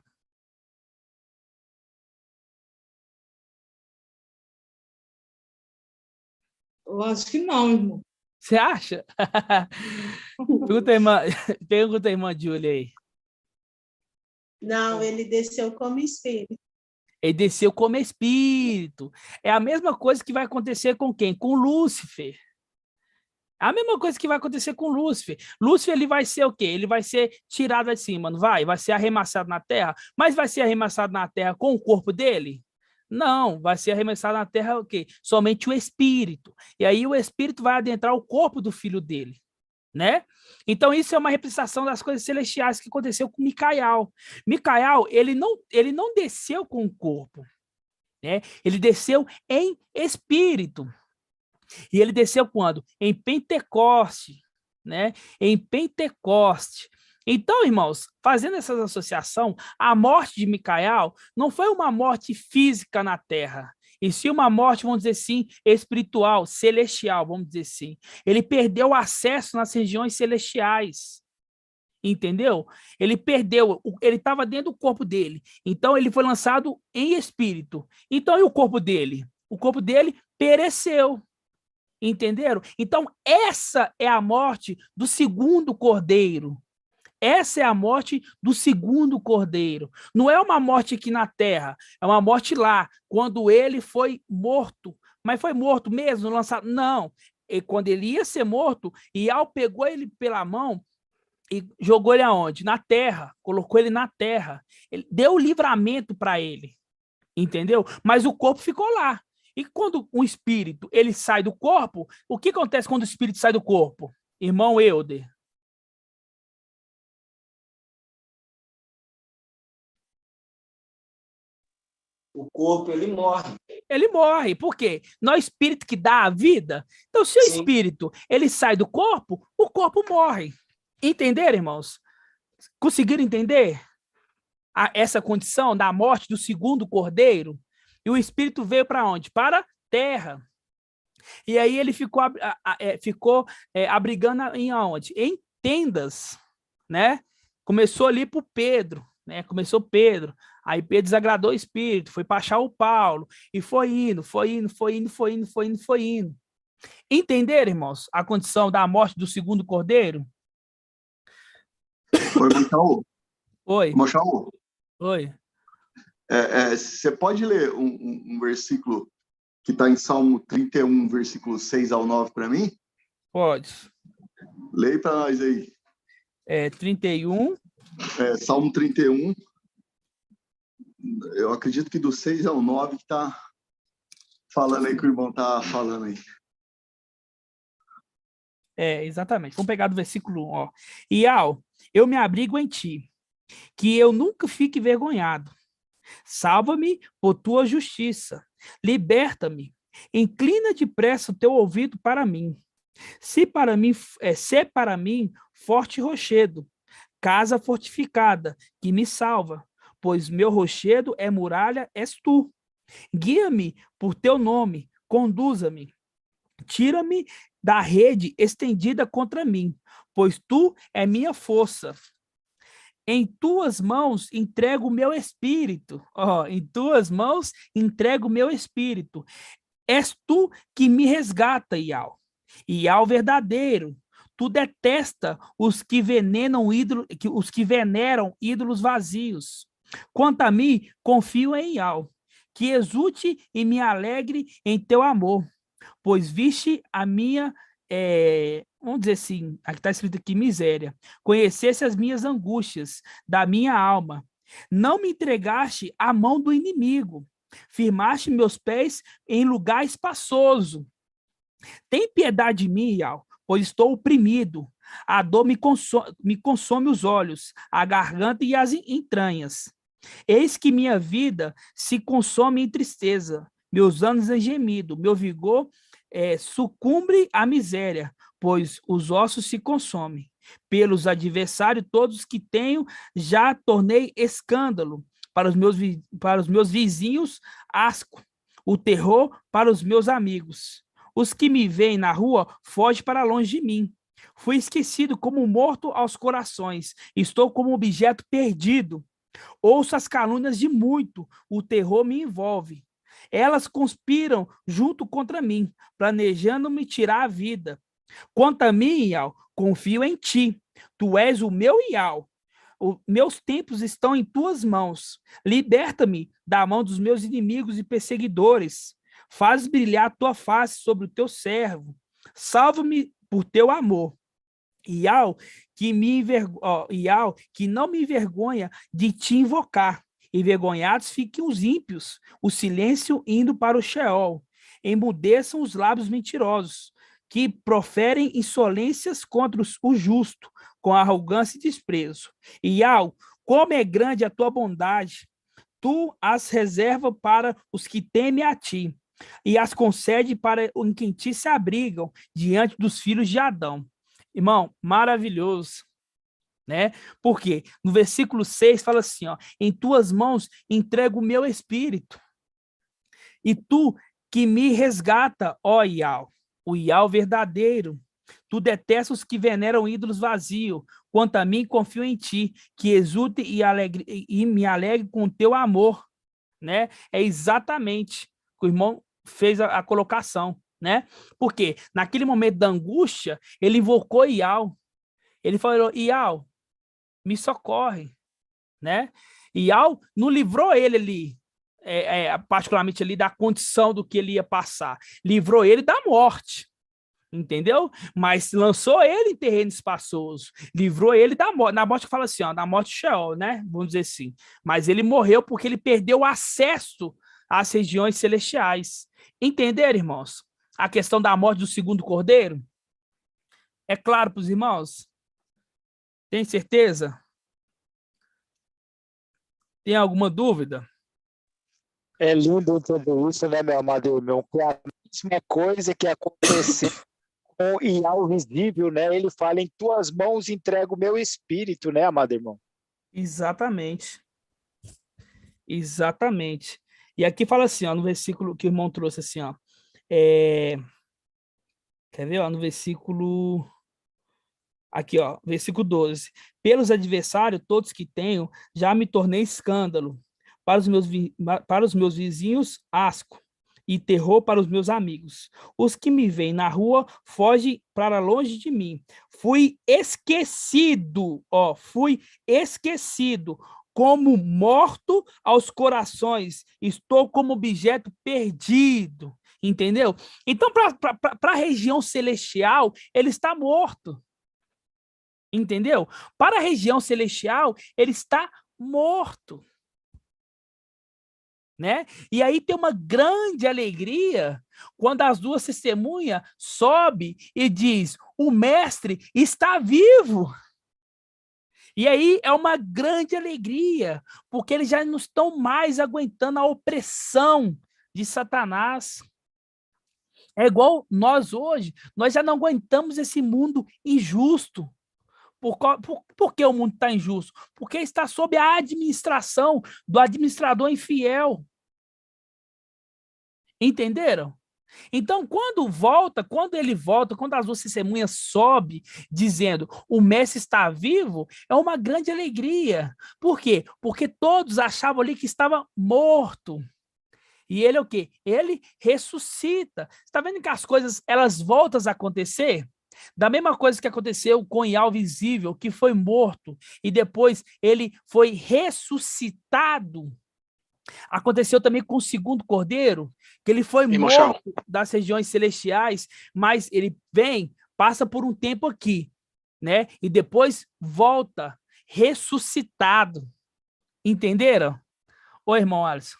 Eu acho que não, irmão. Você acha? Pergunta a irmã Júlia aí. Não, ele desceu como espírito. Ele desceu como espírito. É a mesma coisa que vai acontecer com quem? Com Lúcifer. É a mesma coisa que vai acontecer com Lúcifer. Lúcifer, ele vai ser o quê? Ele vai ser tirado de cima, não vai? Vai ser arremessado na terra. Mas vai ser arremessado na terra com o corpo dele? Não, vai ser arremessado na terra o quê? Somente o espírito. E aí o espírito vai adentrar o corpo do filho dele, né? Então isso é uma representação das coisas celestiais que aconteceu com Micael. Micael, ele não desceu com o corpo, né? Ele desceu em espírito. E ele desceu quando? Em Pentecoste, né? Em Pentecoste. Então, irmãos, fazendo essa associação, a morte de Micael não foi uma morte física na terra, e sim uma morte, vamos dizer assim, espiritual, celestial, vamos dizer assim. Ele perdeu o acesso nas regiões celestiais, entendeu? Ele perdeu, ele estava dentro do corpo dele, então ele foi lançado em espírito. Então, e o corpo dele? O corpo dele pereceu. Entenderam? Então, essa é a morte do segundo cordeiro. Essa é a morte do segundo cordeiro. Não é uma morte aqui na terra, é uma morte lá, quando ele foi morto. Mas foi morto mesmo, lançado? Não. E quando ele ia ser morto, Ial pegou ele pela mão e jogou ele aonde? Na terra. Colocou ele na terra. Ele deu o livramento para ele. Entendeu? Mas o corpo ficou lá. E quando um espírito ele sai do corpo, o que acontece quando o espírito sai do corpo? Irmão Euder. O corpo, ele morre. Ele morre. Por quê? Não é o espírito que dá a vida? Então, se o Sim. espírito ele sai do corpo, o corpo morre. Entenderam, irmãos? Conseguiram entender essa condição da morte do segundo cordeiro? E o espírito veio para onde? Para a terra. E aí ele ficou abrigando em aonde? Em tendas, né? Começou ali por Pedro, né? Começou Pedro. Aí Pedro desagradou o espírito, foi para achar o Paulo, e foi indo. Entenderam, irmãos, a condição da morte do segundo cordeiro? Oi, Marcelo. Oi. Marcelo, Oi. você pode ler um versículo que está em Salmo 31, versículo 6 ao 9 para mim? Pode. Leia para nós aí. 31. Salmo 31. Eu acredito que do 6 ao 9 que está falando aí, que o irmão está falando aí. Exatamente. Vamos pegar do versículo 1. Ó. Ial, eu me abrigo em ti, que eu nunca fique envergonhado. Salva-me por tua justiça. Liberta-me. Inclina depressa o teu ouvido para mim. Se para mim forte rochedo, casa fortificada, que me salva, pois meu rochedo é muralha, és tu. Guia-me por teu nome, conduza-me. Tira-me da rede estendida contra mim, pois tu é minha força. Em tuas mãos entrego o meu espírito. Em tuas mãos entrego o meu espírito. És tu que me resgata, Ial. Ial verdadeiro. Tu detesta os que veneram ídolos vazios. Quanto a mim, confio em Ial, que exulte e me alegre em teu amor, pois viste a minha, vamos dizer assim, aqui está escrito aqui, miséria, conhecesse as minhas angústias da minha alma, não me entregaste à mão do inimigo, firmaste meus pés em lugar espaçoso. Tem piedade de mim, Ial, pois estou oprimido. A dor me consome os olhos, a garganta e as entranhas. Eis que minha vida se consome em tristeza, meus anos em gemido, meu vigor sucumbe à miséria, pois os ossos se consomem. Pelos adversários, todos que tenho, já tornei escândalo. Para os meus vizinhos, asco. O terror para os meus amigos. Os que me veem na rua, fogem para longe de mim. Fui esquecido como morto aos corações. Estou como objeto perdido. Ouço as calúnias de muito. O terror me envolve. Elas conspiram junto contra mim, planejando me tirar a vida. Quanto a mim, Ial, confio em ti. Tu és o meu Ial. Meus tempos estão em tuas mãos. Liberta-me da mão dos meus inimigos e perseguidores. Faz brilhar tua face sobre o teu servo. Salva-me por teu amor. Ial, que não me envergonha de te invocar. Envergonhados fiquem os ímpios, o silêncio indo para o Sheol. Emudeçam os lábios mentirosos, que proferem insolências contra o justo, com arrogância e desprezo. Ial, como é grande a tua bondade, tu as reserva para os que temem a ti, e as concede para em quem ti se abrigam, diante dos filhos de Adão. Irmão, maravilhoso, né? Porque no versículo 6 fala assim, ó, em tuas mãos entrego o meu espírito, e tu que me resgata, ó Ial, o Ial verdadeiro. Tu detestas os que veneram ídolos vazios. Quanto a mim, confio em ti, que exulte e me alegre com o teu amor, né? É exatamente o que o irmão fez a colocação, né? Porque naquele momento da angústia, ele invocou Ial. Ele falou, Ial, me socorre, né? Ial não livrou ele ali, particularmente ali da condição do que ele ia passar. Livrou ele da morte. Entendeu? Mas lançou ele em terreno espaçoso, livrou ele da morte. Na morte fala assim, ó, na morte Sheol, né? Vamos dizer assim. Mas ele morreu porque ele perdeu o acesso às regiões celestiais. Entenderam, irmãos? A questão da morte do segundo cordeiro? É claro para os irmãos? Tem certeza? Tem alguma dúvida? É lindo tudo isso, né, meu amado irmão? Que é a mesma coisa que aconteceu com o Ial visível, né? Ele fala, em tuas mãos entrego o meu espírito, né, amado irmão? Exatamente. Exatamente. E aqui fala assim, ó, no versículo que o irmão trouxe assim, ó. Quer ver, ó, no versículo... Aqui, ó, versículo 12. Pelos adversários, todos que tenho, já me tornei escândalo. Para os meus vizinhos, asco. E terror para os meus amigos. Os que me veem na rua, fogem para longe de mim. Fui esquecido, ó, fui esquecido. Como morto aos corações. Estou como objeto perdido. Entendeu? Então, para a região celestial, ele está morto. Entendeu? Para a região celestial, ele está morto. Né? E aí tem uma grande alegria quando as duas testemunhas sobem e diz, o mestre está vivo. E aí é uma grande alegria, porque eles já não estão mais aguentando a opressão de Satanás. É igual nós hoje, nós já não aguentamos esse mundo injusto. Por que o mundo está injusto? Porque está sob a administração do administrador infiel. Entenderam? Então, quando ele volta, quando as duas testemunhas sobem, dizendo, o mestre está vivo, é uma grande alegria. Por quê? Porque todos achavam ali que estava morto. E ele é o quê? Ele ressuscita. Está vendo que as coisas, elas voltam a acontecer? Da mesma coisa que aconteceu com Ial visível, que foi morto, e depois ele foi ressuscitado. Aconteceu também com o segundo cordeiro, que ele foi morto das regiões celestiais, mas ele vem, passa por um tempo aqui, né? E depois volta ressuscitado. Entenderam? Oi, irmão Alisson.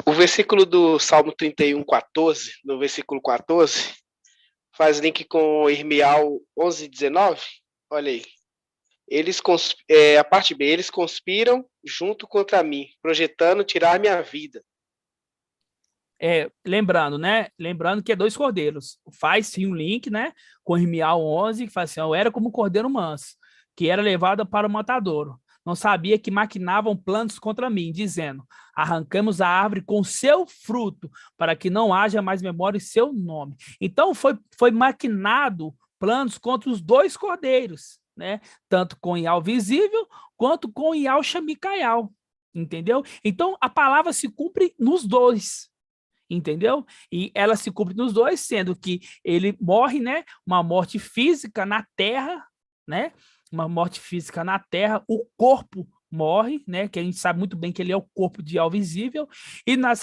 O versículo do Salmo 31, 14, no versículo 14, faz link com Irmial 11, 19. Olha aí. A parte B, eles conspiram junto contra mim, projetando tirar minha vida. lembrando, né? Lembrando que é 2 cordeiros. Faz sim um link, né? Com Irmial 11, que fala assim: eu era como um cordeiro manso, que era levado para o matadouro. Não sabia que maquinavam planos contra mim, dizendo: arrancamos a árvore com seu fruto, para que não haja mais memória em seu nome. Então foi maquinado planos contra os 2 cordeiros, né? Tanto com Ial visível quanto com Ial Shamicael. Entendeu? Então a palavra se cumpre nos 2. Entendeu? E ela se cumpre nos 2, sendo que ele morre, né? Uma morte física na terra, né? Uma morte física na terra, o corpo morre, né? Que a gente sabe muito bem que ele é o corpo de Ial visível, e nas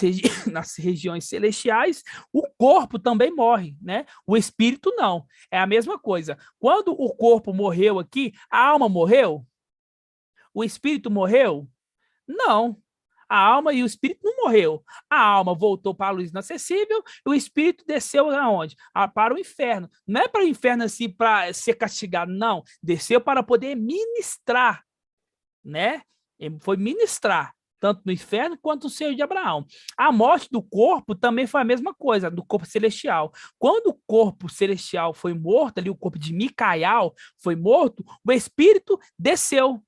regiões celestiais, o corpo também morre, né? O espírito não. É a mesma coisa. Quando o corpo morreu aqui, a alma morreu? O espírito morreu? Não. A alma e o espírito não morreu. A alma voltou para a luz inacessível e o espírito desceu aonde? Para o inferno. Não é para o inferno assim para ser castigado, não. Desceu para poder ministrar, né? Ele foi ministrar, tanto no inferno quanto no seio de Abraão. A morte do corpo também foi a mesma coisa, do corpo celestial. Quando o corpo celestial foi morto, ali o corpo de Micael foi morto, o espírito desceu.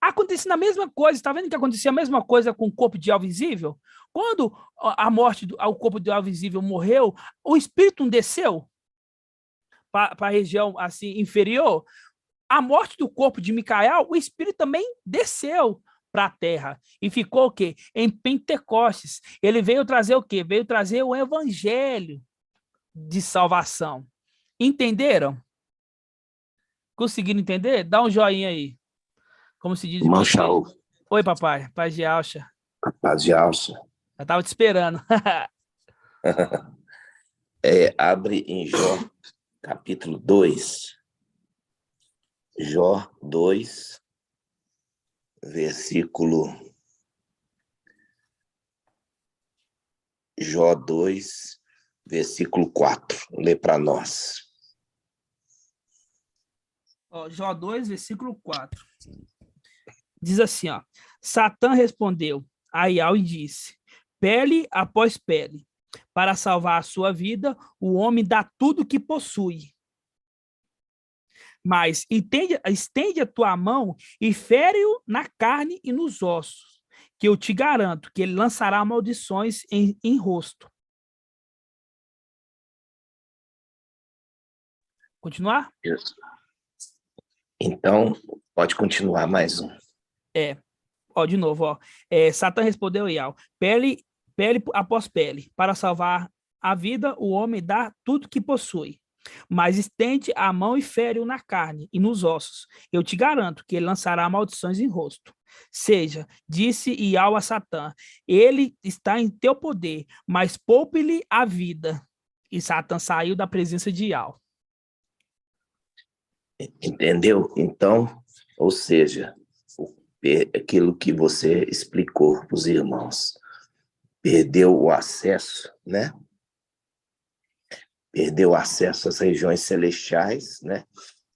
Acontecendo a mesma coisa, está vendo que acontecia a mesma coisa com o corpo de Ial visível? Quando a morte o corpo de Ial visível morreu, o espírito não desceu para a região assim inferior. A morte do corpo de Micael, o espírito também desceu para a terra e ficou o quê? Em Pentecostes. Ele veio trazer o quê? Veio trazer o evangelho de salvação. Entenderam? Conseguiram entender? Dá um joinha aí. Como se diz em Manchal. Oi, papai. Paz de Alcha. Paz de Alcha. Eu tava te esperando. Abre em Jó, capítulo 2. Jó 2, versículo... Jó 2, versículo 4. Lê para nós. Jó 2, versículo 4. Diz assim, ó: Satã respondeu a Ial e disse: pele após pele, para salvar a sua vida, o homem dá tudo o que possui. Mas estende a tua mão e fere-o na carne e nos ossos, que eu te garanto que ele lançará maldições em rosto. Continuar? Isso. Então, pode continuar mais um. De novo, Satã respondeu a Ial: pele após pele, para salvar a vida, o homem dá tudo que possui. Mas estende a mão e fere-o na carne e nos ossos. Eu te garanto que ele lançará maldições em rosto. Seja, disse Ial a Satã: ele está em teu poder, mas poupe-lhe a vida. E Satã saiu da presença de Ial. Entendeu? Então, ou seja, aquilo que você explicou para os irmãos, perdeu o acesso, né? Perdeu o acesso às regiões celestiais, né?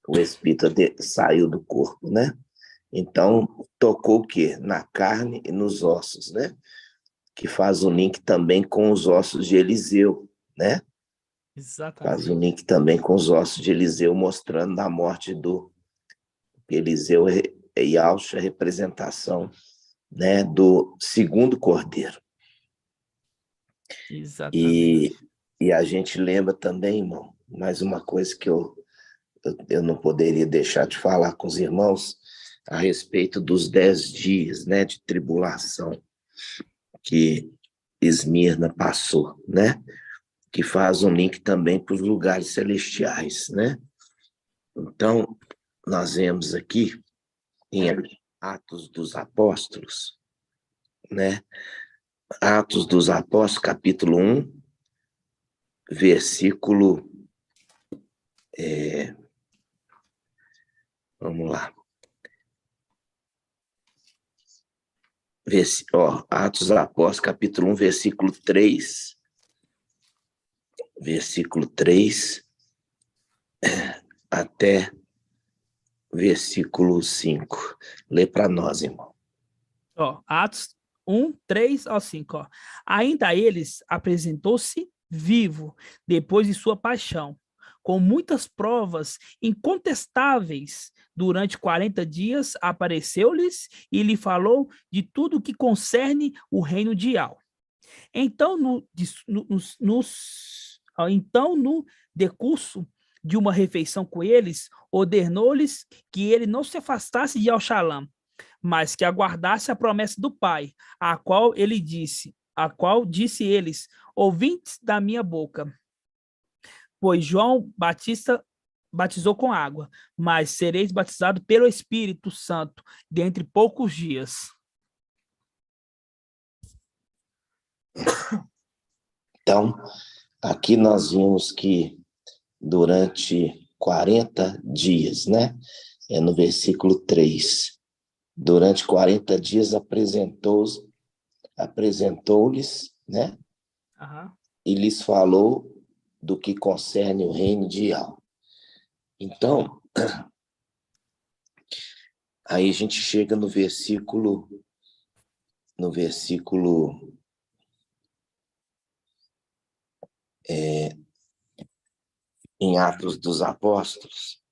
O espírito saiu do corpo, né? Então, tocou o quê? Na carne e nos ossos, né? Que faz o link também com os ossos de Eliseu, né? Exatamente. Faz o link também com os ossos de Eliseu, mostrando a morte do Eliseu e Alcha, representação, né, do segundo cordeiro. Exatamente. E a gente lembra também, irmão, mais uma coisa que eu não poderia deixar de falar com os irmãos a respeito dos 10 dias, né, de tribulação que Esmirna passou, né? Que faz um link também para os lugares celestiais, né? Então, nós vemos aqui em Atos dos Apóstolos, né? Atos dos Apóstolos, capítulo 1, versículo... vamos lá. Atos dos Apóstolos, capítulo 1, versículo 3. Versículo 3 até versículo 5. Lê para nós, irmão. Atos 3 ao 5. Ó. Ainda a eles apresentou-se vivo, depois de sua paixão, com muitas provas incontestáveis. Durante 40 dias apareceu-lhes e lhe falou de tudo que concerne o reino de Al. Então, no decurso de uma refeição com eles, ordenou-lhes que ele não se afastasse de Al-Shalam, mas que aguardasse a promessa do Pai, a qual disse eles, ouvintes da minha boca. Pois João Batista batizou com água, mas sereis batizados pelo Espírito Santo dentre poucos dias. Então, aqui nós vimos que durante 40 dias, né? É no versículo 3. Durante 40 dias apresentou-lhes, né? Uhum. E lhes falou do que concerne o reino de Al. Então, aí a gente chega no versículo em Atos dos Apóstolos,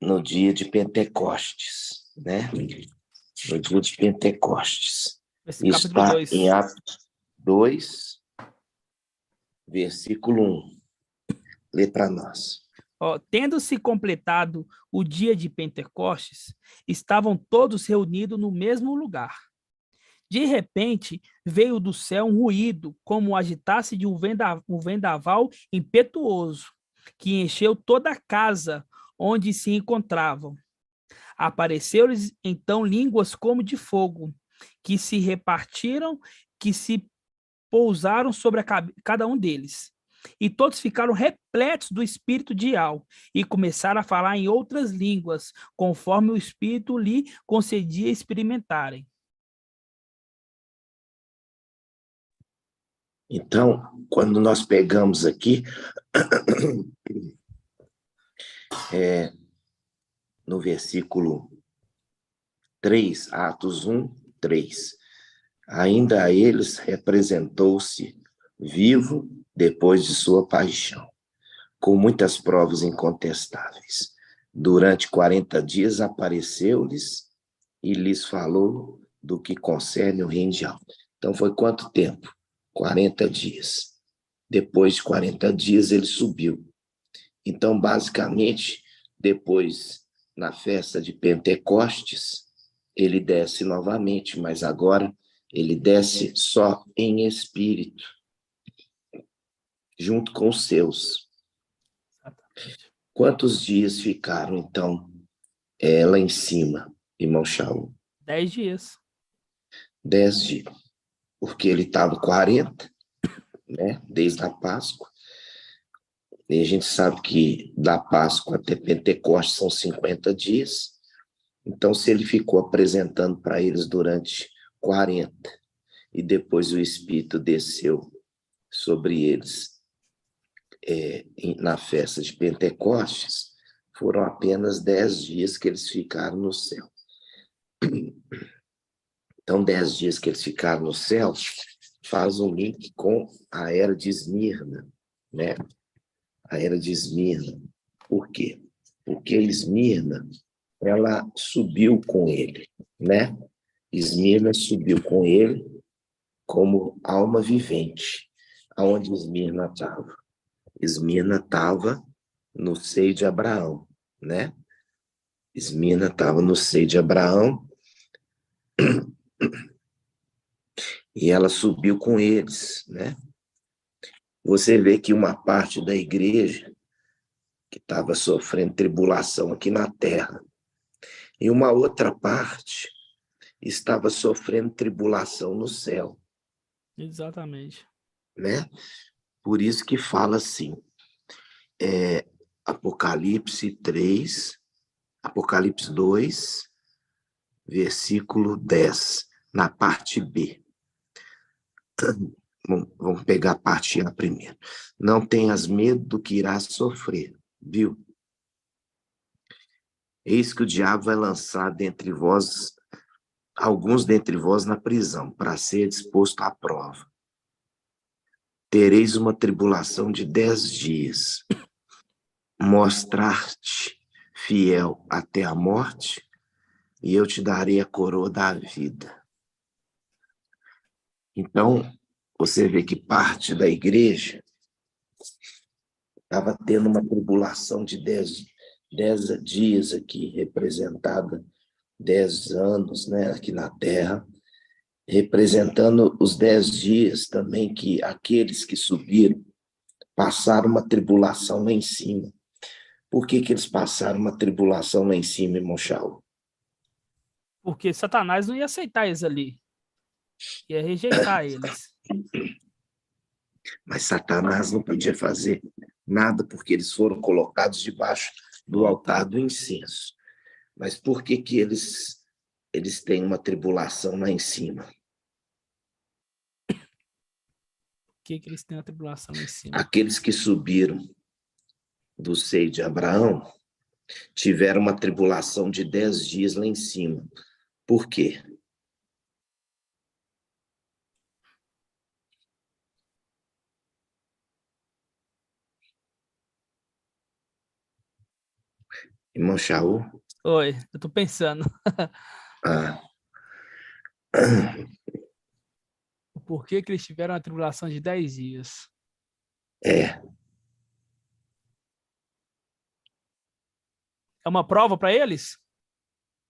no dia de Pentecostes, né? No dia de Pentecostes. Esse Isso capítulo está 2. em Atos 2, versículo 1. Lê para nós. Ó, tendo-se completado o dia de Pentecostes, estavam todos reunidos no mesmo lugar. De repente, veio do céu um ruído, como o agitasse de um vendaval impetuoso, que encheu toda a casa onde se encontravam. Apareceu-lhes então línguas como de fogo, que se repartiram, que se pousaram sobre cada um deles. E todos ficaram repletos do espírito de Al, e começaram a falar em outras línguas, conforme o espírito lhe concedia experimentarem. Então, quando nós pegamos aqui, no versículo 3, Atos 1, 3, ainda a eles representou-se vivo depois de sua paixão, com muitas provas incontestáveis. Durante 40 dias apareceu-lhes e lhes falou do que concerne o reino de Al. Então, foi quanto tempo? 40 dias. Depois de 40 dias, ele subiu. Então, basicamente, depois, na festa de Pentecostes, ele desce novamente, mas agora ele desce só em espírito, junto com os seus. Quantos dias ficaram, então, lá em cima, irmão Shaul? 10 dias. 10 dias. Porque ele estava 40, né, desde a Páscoa. E a gente sabe que da Páscoa até Pentecostes são 50 dias. Então, se ele ficou apresentando para eles durante 40, e depois o Espírito desceu sobre eles na festa de Pentecostes, foram apenas 10 dias que eles ficaram no céu. Então, 10 dias que eles ficaram no céu faz um link com a era de Esmirna, né? A era de Esmirna. Por quê? Porque Esmirna, ela subiu com ele, né? Esmirna subiu com ele como alma vivente. Aonde Esmirna estava? Esmirna estava no seio de Abraão, né? Esmirna estava no seio de Abraão e ela subiu com eles, né? Você vê que uma parte da igreja que estava sofrendo tribulação aqui na terra e uma outra parte estava sofrendo tribulação no céu. Exatamente. Né? Por isso que fala assim, Apocalipse 3, Apocalipse 2, versículo 10, na parte B. Vamos pegar a parte A primeiro. Não tenhas medo do que irás sofrer, viu? Eis que o diabo vai lançar dentre vós alguns dentre vós na prisão, para ser disposto à prova. Tereis uma tribulação de 10 dias. Mostrar-te fiel até a morte, e eu te darei a coroa da vida. Então, você vê que parte da igreja estava tendo uma tribulação de 10 dias aqui, representada 10 anos, né, aqui na Terra, representando os 10 dias também que aqueles que subiram passaram uma tribulação lá em cima. Por que eles passaram uma tribulação lá em cima, irmão Shaul? Porque Satanás não ia aceitar eles ali. Ia rejeitar eles. Mas Satanás não podia fazer nada porque eles foram colocados debaixo do altar do incenso. Mas por que eles têm uma tribulação lá em cima? Por que eles têm uma tribulação lá em cima? Aqueles que subiram do seio de Abraão tiveram uma tribulação de 10 dias lá em cima. Por quê? Irmão Shaul? Oi, eu tô pensando. Por que eles tiveram uma tribulação de 10 dias? É uma prova para eles?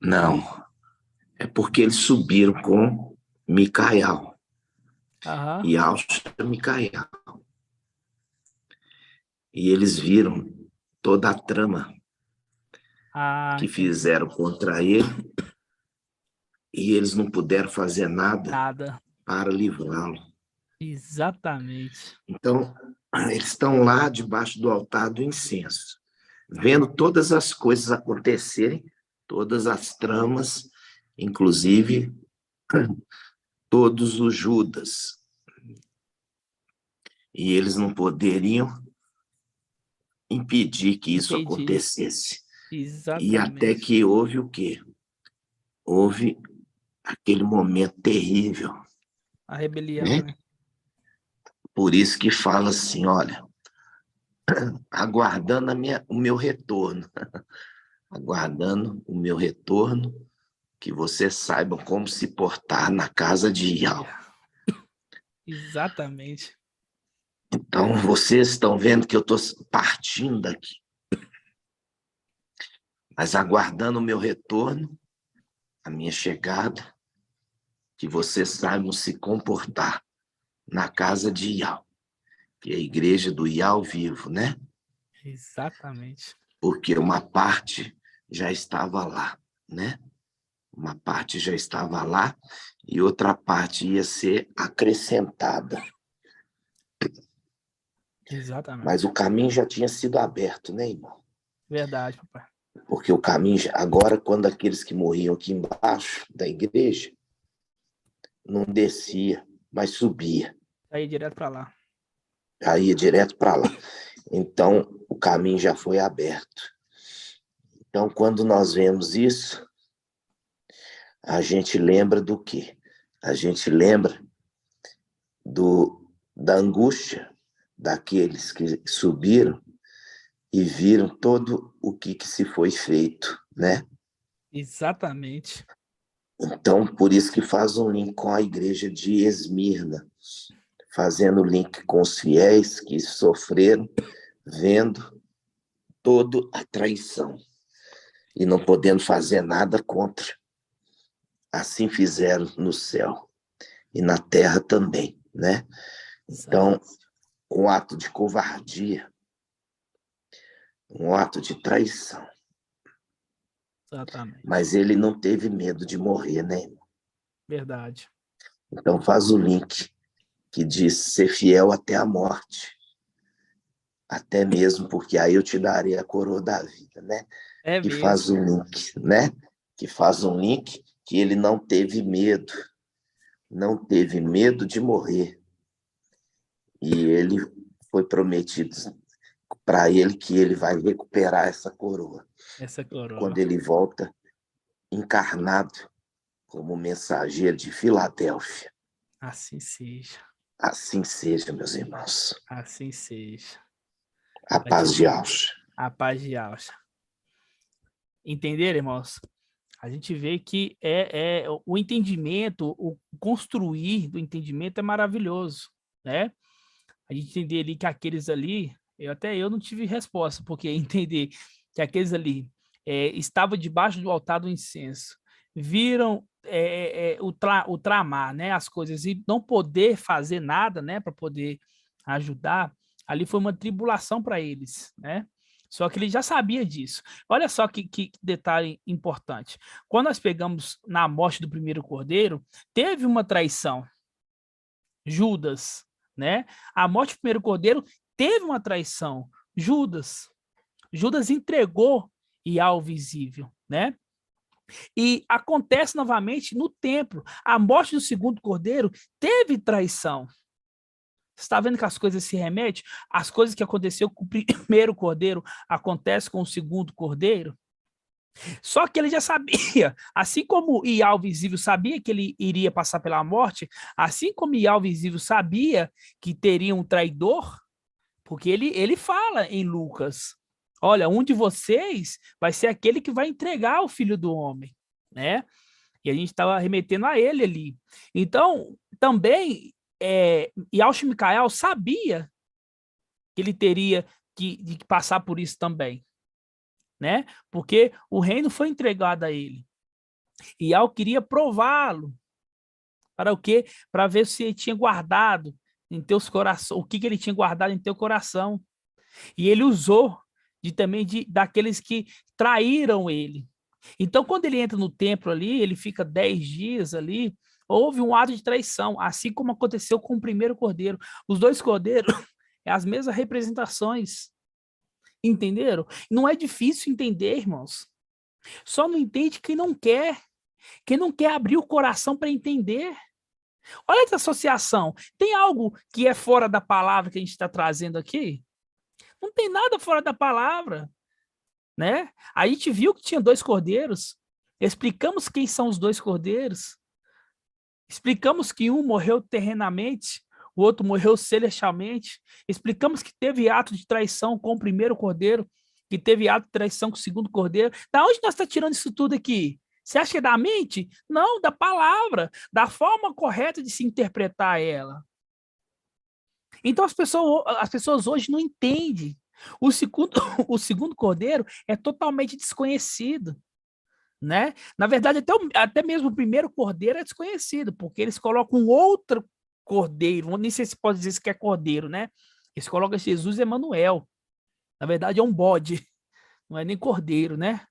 Não. É porque eles subiram com Micael. E Alcha Micael. E eles viram toda a trama que fizeram contra ele, e eles não puderam fazer nada para livrá-lo. Exatamente. Então, eles estão lá debaixo do altar do incenso, vendo todas as coisas acontecerem, todas as tramas, inclusive todos os Judas. E eles não poderiam impedir que isso acontecesse. Exatamente. E até que houve o quê? Houve aquele momento terrível. A rebelião, né? Por isso que fala assim, olha, aguardando o meu retorno. Aguardando o meu retorno, que vocês saibam como se portar na casa de Ial. Exatamente. Então, vocês estão vendo que eu estou partindo daqui. Mas aguardando o meu retorno, a minha chegada, que vocês saibam se comportar na casa de Ial, que é a igreja do Ial vivo, né? Exatamente. Porque uma parte já estava lá, né? Uma parte já estava lá e outra parte ia ser acrescentada. Exatamente. Mas o caminho já tinha sido aberto, né, irmão? Verdade, papai. Porque o caminho, agora, quando aqueles que morriam aqui embaixo da igreja, não descia, mas subia. Aí direto para lá. Aí ia direto para lá. Então, o caminho já foi aberto. Então, quando nós vemos isso, a gente lembra do quê? A gente lembra da angústia daqueles que subiram e viram todo o que se foi feito, né? Exatamente. Então, por isso que faz um link com a igreja de Esmirna, fazendo link com os fiéis que sofreram, vendo toda a traição e não podendo fazer nada contra. Assim fizeram no céu e na terra também, né? Então, um ato de covardia, um ato de traição. Exatamente. Mas ele não teve medo de morrer, né, irmão? Verdade. Então faz o link que diz ser fiel até a morte. Até mesmo porque aí eu te darei a coroa da vida, né? É que mesmo. Faz um link, né? Que faz um link que ele não teve medo. Não teve medo de morrer. E ele foi prometido para ele que ele vai recuperar essa coroa. Essa coroa. Quando ele volta encarnado como mensageiro de Filadélfia. Assim seja. Assim seja, meus irmãos. Assim seja. A paz de Alcha. A paz de Alcha. Entenderam, irmãos? A gente vê que o entendimento, o construir do entendimento é maravilhoso, né? A gente entender ali que aqueles ali, eu não tive resposta, porque entender que aqueles ali estavam debaixo do altar do incenso, viram o tramar, né, as coisas, e não poder fazer nada, né, para poder ajudar, ali foi uma tribulação para eles, né? Só que ele já sabia disso. Olha só que detalhe importante. Quando nós pegamos na morte do primeiro cordeiro, teve uma traição. Judas, né? A morte do primeiro cordeiro teve uma traição. Judas. Judas entregou Ial visível, né? E acontece novamente no templo. A morte do segundo cordeiro teve traição. Você está vendo que as coisas se remetem? As coisas que aconteceu com o primeiro cordeiro acontecem com o segundo cordeiro? Só que ele já sabia, assim como Ial visível sabia que ele iria passar pela morte, assim como Ial visível sabia que teria um traidor, porque ele fala em Lucas, olha, um de vocês vai ser aquele que vai entregar o Filho do Homem, né? E a gente estava remetendo a ele ali. Então, também, Yaush Micael sabia que ele teria de passar por isso também, né? Porque o reino foi entregado a ele. E Ial queria prová-lo. Para o quê? Para ver se ele tinha guardado em teus corações, o que ele tinha guardado em teu coração. E ele usou daqueles que traíram ele. Então, quando ele entra no templo ali, ele fica 10 dias ali, houve um ato de traição, assim como aconteceu com o primeiro cordeiro. Os dois cordeiros é as mesmas representações. Entenderam? Não é difícil entender, irmãos. Só não entende quem não quer. Quem não quer abrir o coração para entender. Olha essa associação. Tem algo que é fora da palavra que a gente está trazendo aqui? Não tem nada fora da palavra, né? A gente viu que tinha 2 cordeiros. Explicamos quem são os 2 cordeiros. Explicamos que um morreu terrenamente, o outro morreu celestialmente. Explicamos que teve ato de traição com o primeiro cordeiro, que teve ato de traição com o segundo cordeiro. Da onde nós estamos tirando isso tudo aqui? Você acha que é da mente? Não, da palavra, da forma correta de se interpretar ela. Então as pessoas hoje não entendem. O segundo cordeiro é totalmente desconhecido, né? Na verdade, até mesmo o primeiro cordeiro é desconhecido, porque eles colocam outro cordeiro, nem sei se pode dizer que é cordeiro, né? Eles colocam Jesus Emanuel. Na verdade, é um bode, não é nem cordeiro, né?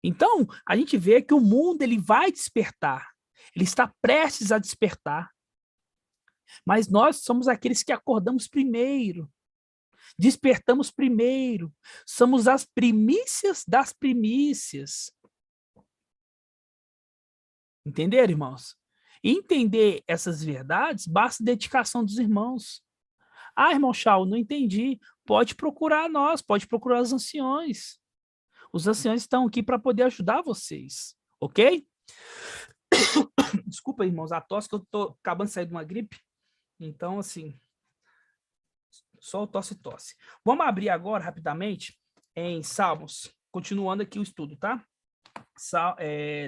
Então, a gente vê que o mundo ele vai despertar, ele está prestes a despertar. Mas nós somos aqueles que acordamos primeiro, despertamos primeiro, somos as primícias das primícias. Entenderam, irmãos? Entender essas verdades, basta dedicação dos irmãos. Ah, irmão Chau, não entendi. Pode procurar nós, pode procurar os anciões. Os anciões estão aqui para poder ajudar vocês, ok? Desculpa, irmãos, a tosse que eu tô acabando de sair de uma gripe. Então, assim, só tosse. Vamos abrir agora, rapidamente, em Salmos, continuando aqui o estudo, tá?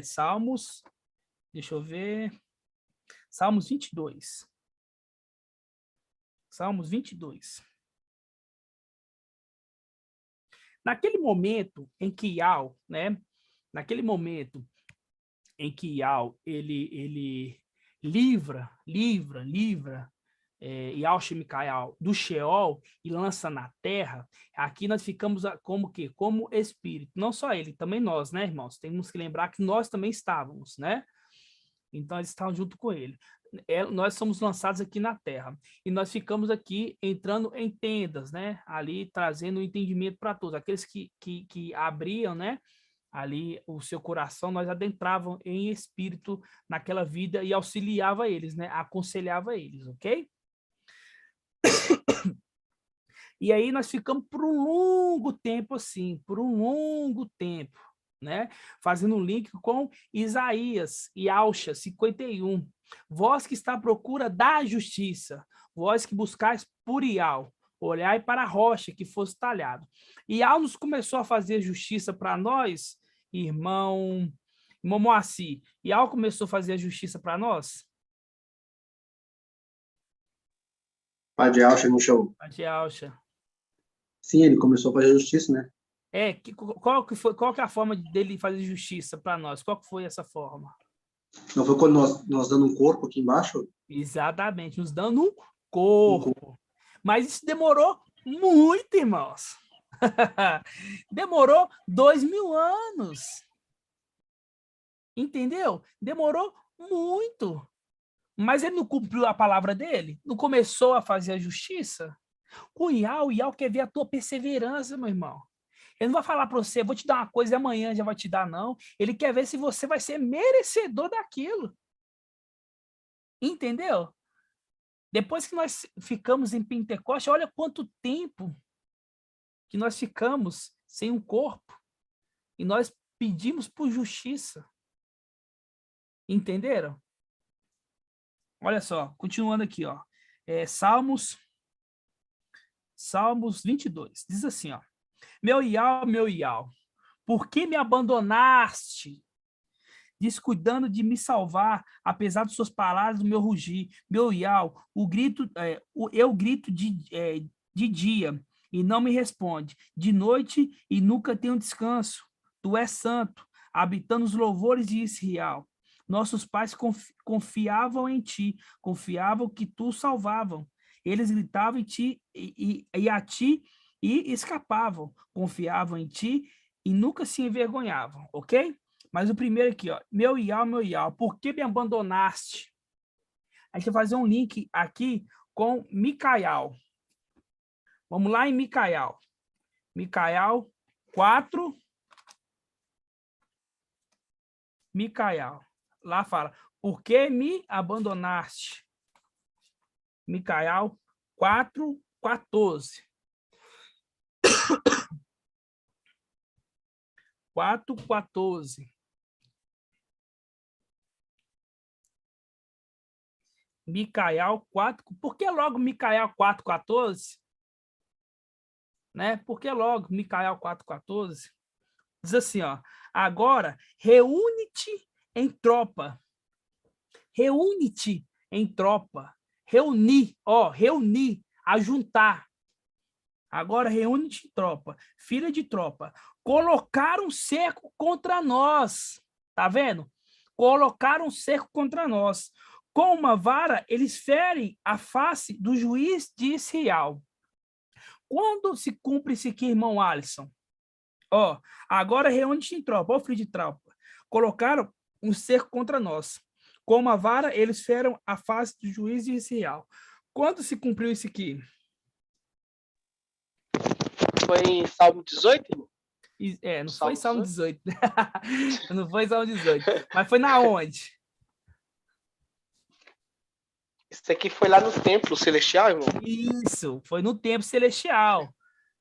Salmos, deixa eu ver, Salmos 22. Salmos 22. Naquele momento em que Ial, né? Naquele momento em que Ial, ele livra Yaush Micael do Sheol e lança na terra, aqui nós ficamos como quê? Como espírito. Não só ele, também nós, né, irmãos? Temos que lembrar que nós também estávamos, né? Então, eles estavam junto com ele. Nós somos lançados aqui na terra. E nós ficamos aqui entrando em tendas, né? Ali trazendo o entendimento para todos. Aqueles que abriam, né? Ali o seu coração, nós adentravam em espírito naquela vida e auxiliava eles, né? Aconselhava eles, ok? E aí nós ficamos por um longo tempo assim, por um longo tempo, né? Fazendo um link com Isaías e Alcha 51. Vós que está à procura da justiça, vós que buscais por Ial, olhai para a rocha que fosse talhado. Ial nos começou a fazer justiça para nós, irmão Moacir. Ial começou a fazer a justiça para nós? Padre Alcha no show. Padre Alcha. Sim, ele começou a fazer justiça, né? Qual que é a forma dele fazer justiça para nós? Qual que foi essa forma? Não foi quando nós dando um corpo aqui embaixo? Exatamente, nos dando um corpo. Mas isso demorou muito, irmãos. Demorou 2000 anos. Entendeu? Demorou muito. Mas ele não cumpriu a palavra dele? Não começou a fazer a justiça? O Ial quer ver a tua perseverança, meu irmão. Ele não vai falar para você, vou te dar uma coisa e amanhã já vai te dar, não. Ele quer ver se você vai ser merecedor daquilo. Entendeu? Depois que nós ficamos em Pentecoste, olha quanto tempo que nós ficamos sem um corpo. E nós pedimos por justiça. Entenderam? Olha só, continuando aqui, ó. Salmos 22. Diz assim, ó. Meu Ial, por que me abandonaste, descuidando de me salvar, apesar de suas palavras, do meu rugir? Meu Ial, eu grito de dia e não me responde, de noite e nunca tenho descanso. Tu és santo, habitando os louvores de Israel. Nossos pais confiavam em ti, confiavam que tu salvavam. Eles gritavam em ti e a ti e escapavam, confiavam em ti e nunca se envergonhavam, ok? Mas o primeiro aqui, ó, meu Ial, por que me abandonaste? A gente vai fazer um link aqui com Micael. Vamos lá em Micael. Micael 4. Micael. Lá fala, por que me abandonaste? Micael 4:14. 4:14. Micael 4. Por que logo Micael 4:14? Né? Por que logo Micael 4:14? Diz assim, ó. Agora, reúne-te em tropa. Reúne-te em tropa. Reunir, ajuntar. Agora reúne-te em tropa, filha de tropa. Colocaram cerco contra nós. Tá vendo? Colocaram cerco contra nós. Com uma vara, eles ferem a face do juiz de Israel. Quando se cumpre isso aqui, irmão Alisson? Ó, agora reúne-te em tropa, filho de tropa. Colocaram um cerco contra nós. Com uma vara, eles feram a face do juiz de Israel. Quando se cumpriu isso aqui? Foi em Salmo 18, irmão? Não foi em Salmo 18. Não foi em Salmo 18. Mas foi na onde? Isso aqui foi lá no templo celestial, irmão? Isso, foi no templo celestial.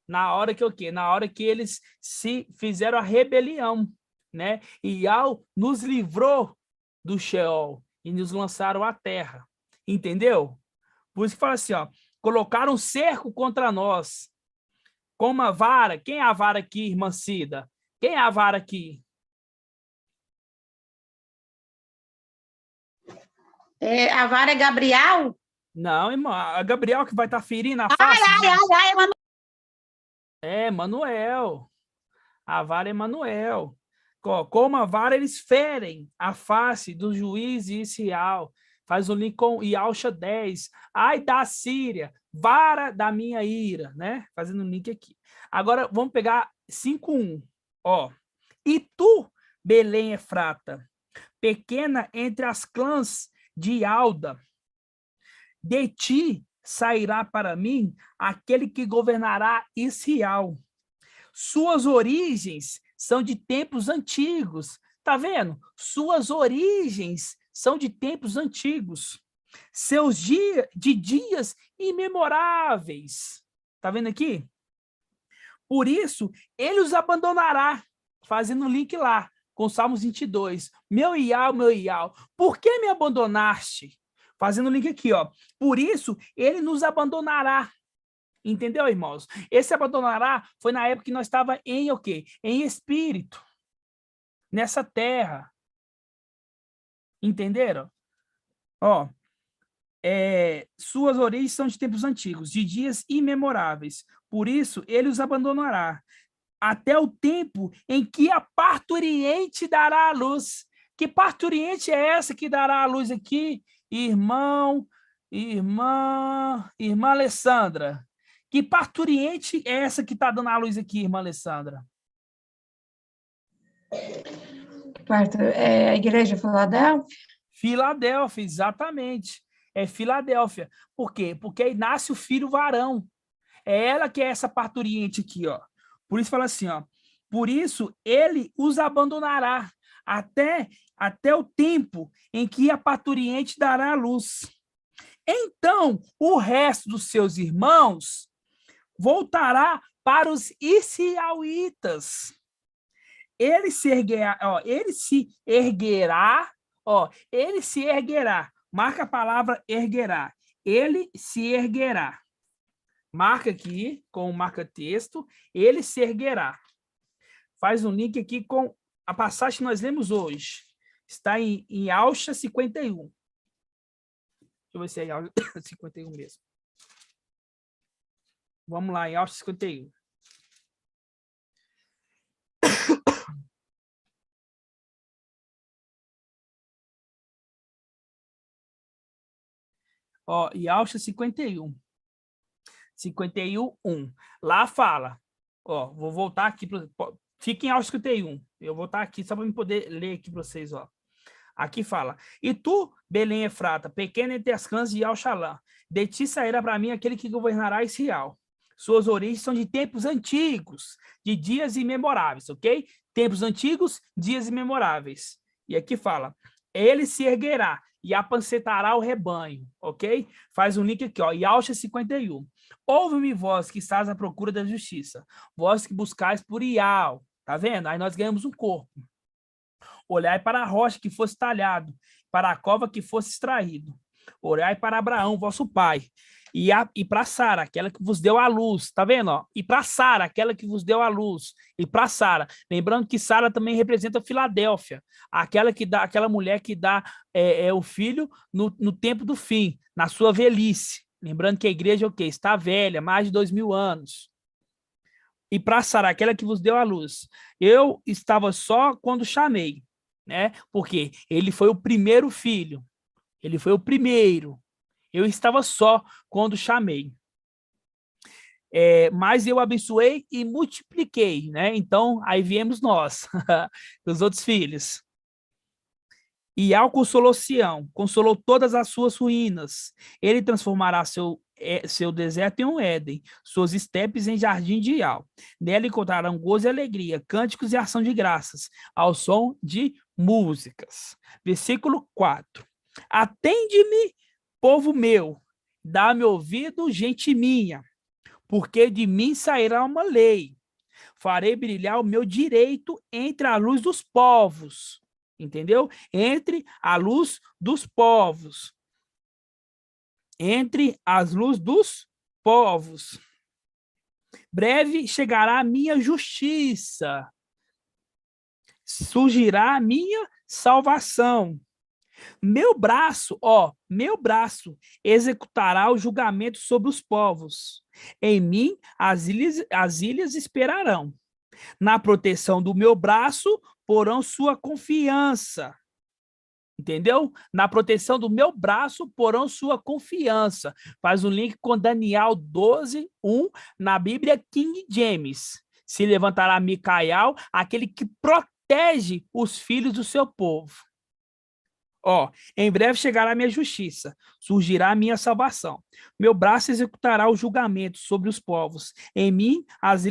Na hora que o quê? Na hora que eles se fizeram a rebelião, né? E Ial nos livrou do Sheol e nos lançaram à terra. Entendeu? Por isso que fala assim, ó, colocaram um cerco contra nós. Com uma vara. Quem é a vara aqui, irmã Cida? Quem é a vara aqui? A vara é Gabriel? Não, irmã. A Gabriel que vai estar ferindo a face. Manoel. Manuel. A vara é Manuel. Com uma vara eles ferem a face do juiz de Israel. Faz o link com Ialcha 10. Ai da Síria, vara da minha ira, né? Fazendo um link aqui. Agora vamos pegar 5:1. Ó. E tu, Belém Efrata, pequena entre as clãs de Alda, de ti sairá para mim aquele que governará Israel. Suas origens são de tempos antigos. Tá vendo? Suas origens são de tempos antigos. Seus dias imemoráveis. Tá vendo aqui? Por isso, ele os abandonará. fazendo link lá, com Salmos 22. Meu Ial, por que me abandonaste? Fazendo link aqui, ó. Por isso, ele nos abandonará. Entendeu, irmãos? Esse abandonará foi na época que nós estávamos em o quê? Em espírito. Nessa terra. Entenderam? Ó. Suas origens são de tempos antigos, de dias imemoráveis. Por isso, ele os abandonará. Até o tempo em que a parturiente dará a luz. Que parturiente é essa que dará a luz aqui? Irmã Alessandra. Que parturiente é essa que está dando a luz aqui, irmã Alessandra? A igreja Filadélfia? Filadélfia, exatamente. É Filadélfia. Por quê? Porque aí nasce o filho varão. É ela que é essa parturiente aqui, ó. Por isso fala assim, ó. Por isso ele os abandonará até o tempo em que a parturiente dará a luz. Então, o resto dos seus irmãos voltará para os Isiauitas. Ele se erguerá. Marca a palavra erguerá. Ele se erguerá. Marca aqui com o marca-texto. Ele se erguerá. Faz um link aqui com a passagem que nós lemos hoje. Está em Alcha 51. Deixa eu ver se é em Alcha 51 mesmo. Vamos lá, em Alcha 51. Ó, e Alcha 51. 51, 1. Lá fala. Ó, vou voltar aqui. Fica em Alcha 51. Eu vou voltar aqui só para eu poder ler aqui para vocês, ó. Aqui fala. E tu, Belém Efrata, pequena entre as clãs de Alxalã, de ti sairá para mim aquele que governará Israel. Suas origens são de tempos antigos, de dias imemoráveis, ok? Tempos antigos, dias imemoráveis. E aqui fala. Ele se erguerá e apancetará o rebanho, ok? Faz um link aqui, ó, Yalcha 51. Ouve-me, vós que estás à procura da justiça, vós que buscais por Ial, tá vendo? Aí nós ganhamos um corpo. Olhai para a rocha que fosse talhado, para a cova que fosse extraído. Olhai para Abraão, vosso pai, e para Sara, aquela que vos deu a luz, tá vendo? Ó? E para Sara, aquela que vos deu a luz, e para Sara, lembrando que Sara também representa Filadélfia, aquela mulher que dá o filho no tempo do fim, na sua velhice. Lembrando que a igreja o quê? Está velha, mais de 2000 anos. E para Sara, aquela que vos deu a luz. Eu estava só quando chamei, né? Porque ele foi o primeiro filho. Ele foi o primeiro. Eu estava só quando chamei. Mas eu abençoei e multipliquei, né? Então, aí viemos nós, os outros filhos. E ao consolou Sião, consolou todas as suas ruínas. Ele transformará seu deserto em um Éden, suas estepes em jardim de Ial. Nela encontrarão gozo e alegria, cânticos e ação de graças, ao som de músicas. Versículo 4. Atende-me, povo meu, dá-me ouvido, gente minha, porque de mim sairá uma lei. Farei brilhar o meu direito entre a luz dos povos. Entendeu? Entre a luz dos povos. Entre as luzes dos povos. Breve chegará a minha justiça. Surgirá a minha salvação. Meu braço executará o julgamento sobre os povos. Em mim as ilhas esperarão. Na proteção do meu braço porão sua confiança. Entendeu? Na proteção do meu braço porão sua confiança. Faz um link com Daniel 12, 1, na Bíblia King James. Se levantará Micael, aquele que protege os filhos do seu povo. Ó, em breve chegará a minha justiça, surgirá a minha salvação. Meu braço executará o julgamento sobre os povos. Em mim as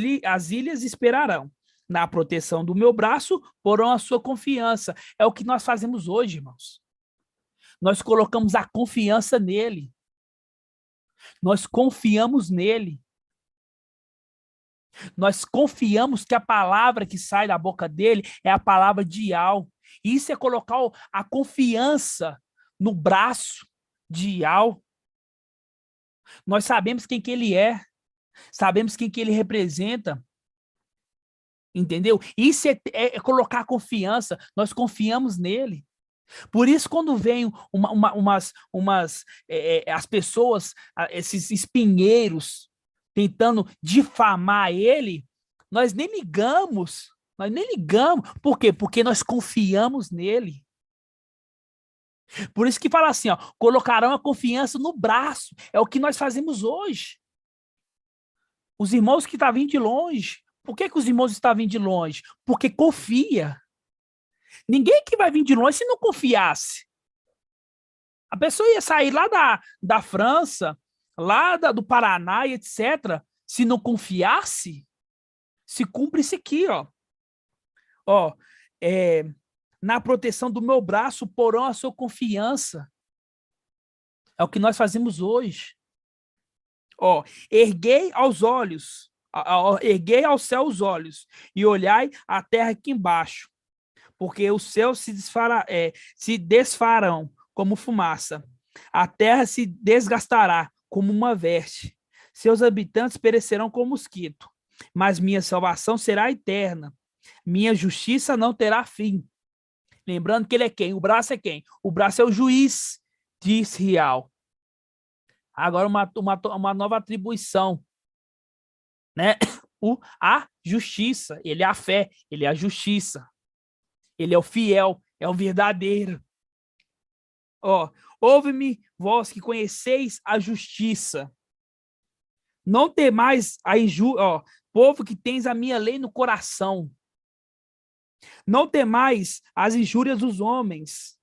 ilhas esperarão. Na proteção do meu braço porão a sua confiança. É o que nós fazemos hoje, irmãos. Nós colocamos a confiança nele. Nós confiamos nele. Nós confiamos que a palavra que sai da boca dele é a palavra de Yahweh. Isso é colocar a confiança no braço de Yahweh. Nós sabemos quem que ele é. Sabemos quem que ele representa. Entendeu? Isso é colocar confiança. Nós confiamos nele. Por isso, quando vem as pessoas, esses espinheiros, tentando difamar ele, nós nem ligamos. Por quê? Porque nós confiamos nele. Por isso que fala assim, ó, colocarão a confiança no braço. É o que nós fazemos hoje. Os irmãos que estão vindo de longe. Por que os irmãos estão vindo de longe? Porque confia. Ninguém que vai vir de longe se não confiasse. A pessoa ia sair lá da França, lá do Paraná e etc. Se não confiasse, se cumpre isso aqui, ó. Ó, na proteção do meu braço porão a sua confiança. É o que nós fazemos hoje. Ó, erguei aos olhos, erguei ao céu os olhos e olhai a terra aqui embaixo, porque os céus se desfarão como fumaça, a terra se desgastará como uma veste, seus habitantes perecerão como mosquito, mas minha salvação será eterna, minha justiça não terá fim. Lembrando que ele é quem? O braço é quem? O braço é o juiz de Israel. Agora uma nova atribuição, né? A justiça, ele é a fé, ele é a justiça. Ele é o fiel, é o verdadeiro. Ó, ouve-me, vós que conheceis a justiça. Não temais a injúria, ó, povo que tens a minha lei no coração. Não temais as injúrias dos homens.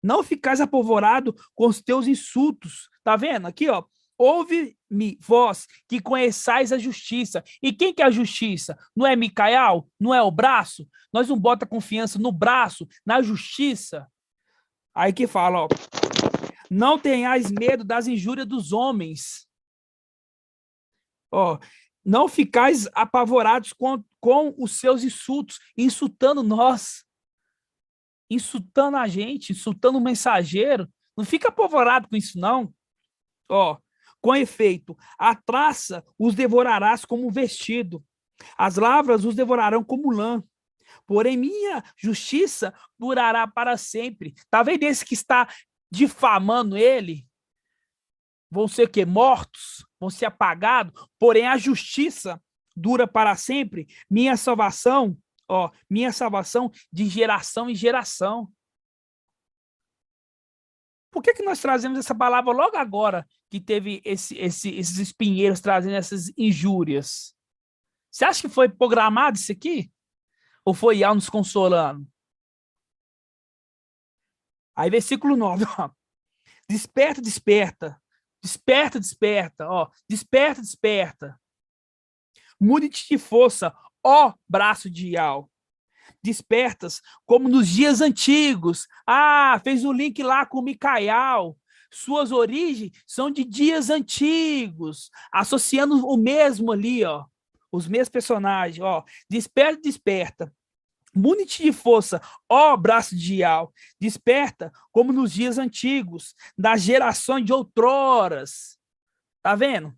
Não ficais apavorado com os teus insultos. Tá vendo? Aqui, ó. Ouve-me, vós, que conheçais a justiça. E quem que é a justiça? Não é Micael? Não é o braço? Nós não bota confiança no braço, na justiça. Aí que fala, ó. Não tenhais medo das injúrias dos homens. Ó. Não ficais apavorados com os seus insultos, insultando nós. Insultando a gente, insultando o mensageiro. Não fica apavorado com isso, não. Ó, com efeito, a traça os devorarás como um vestido, as lavras os devorarão como lã. Porém, minha justiça durará para sempre. Tá vendo esse que está difamando ele? Vão ser o quê? Mortos? Vão ser apagados? Porém, a justiça dura para sempre. Minha salvação de geração em geração. Por que nós trazemos essa palavra logo agora que teve esses espinheiros trazendo essas injúrias? Você acha que foi programado isso aqui? Ou foi Yahweh nos consolando? Aí, versículo 9, ó. Desperta, desperta. Desperta, desperta. Ó. Desperta, desperta. Mude-te de força, ó braço de Yahweh. Despertas como nos dias antigos. Ah, fez o link lá com Micael. Suas origens são de dias antigos, associando o mesmo ali, ó, os mesmos personagens, ó. Desperta, desperta. Mune-te de força, ó braço de Yahweh. Desperta como nos dias antigos, das gerações de outroras. Tá vendo?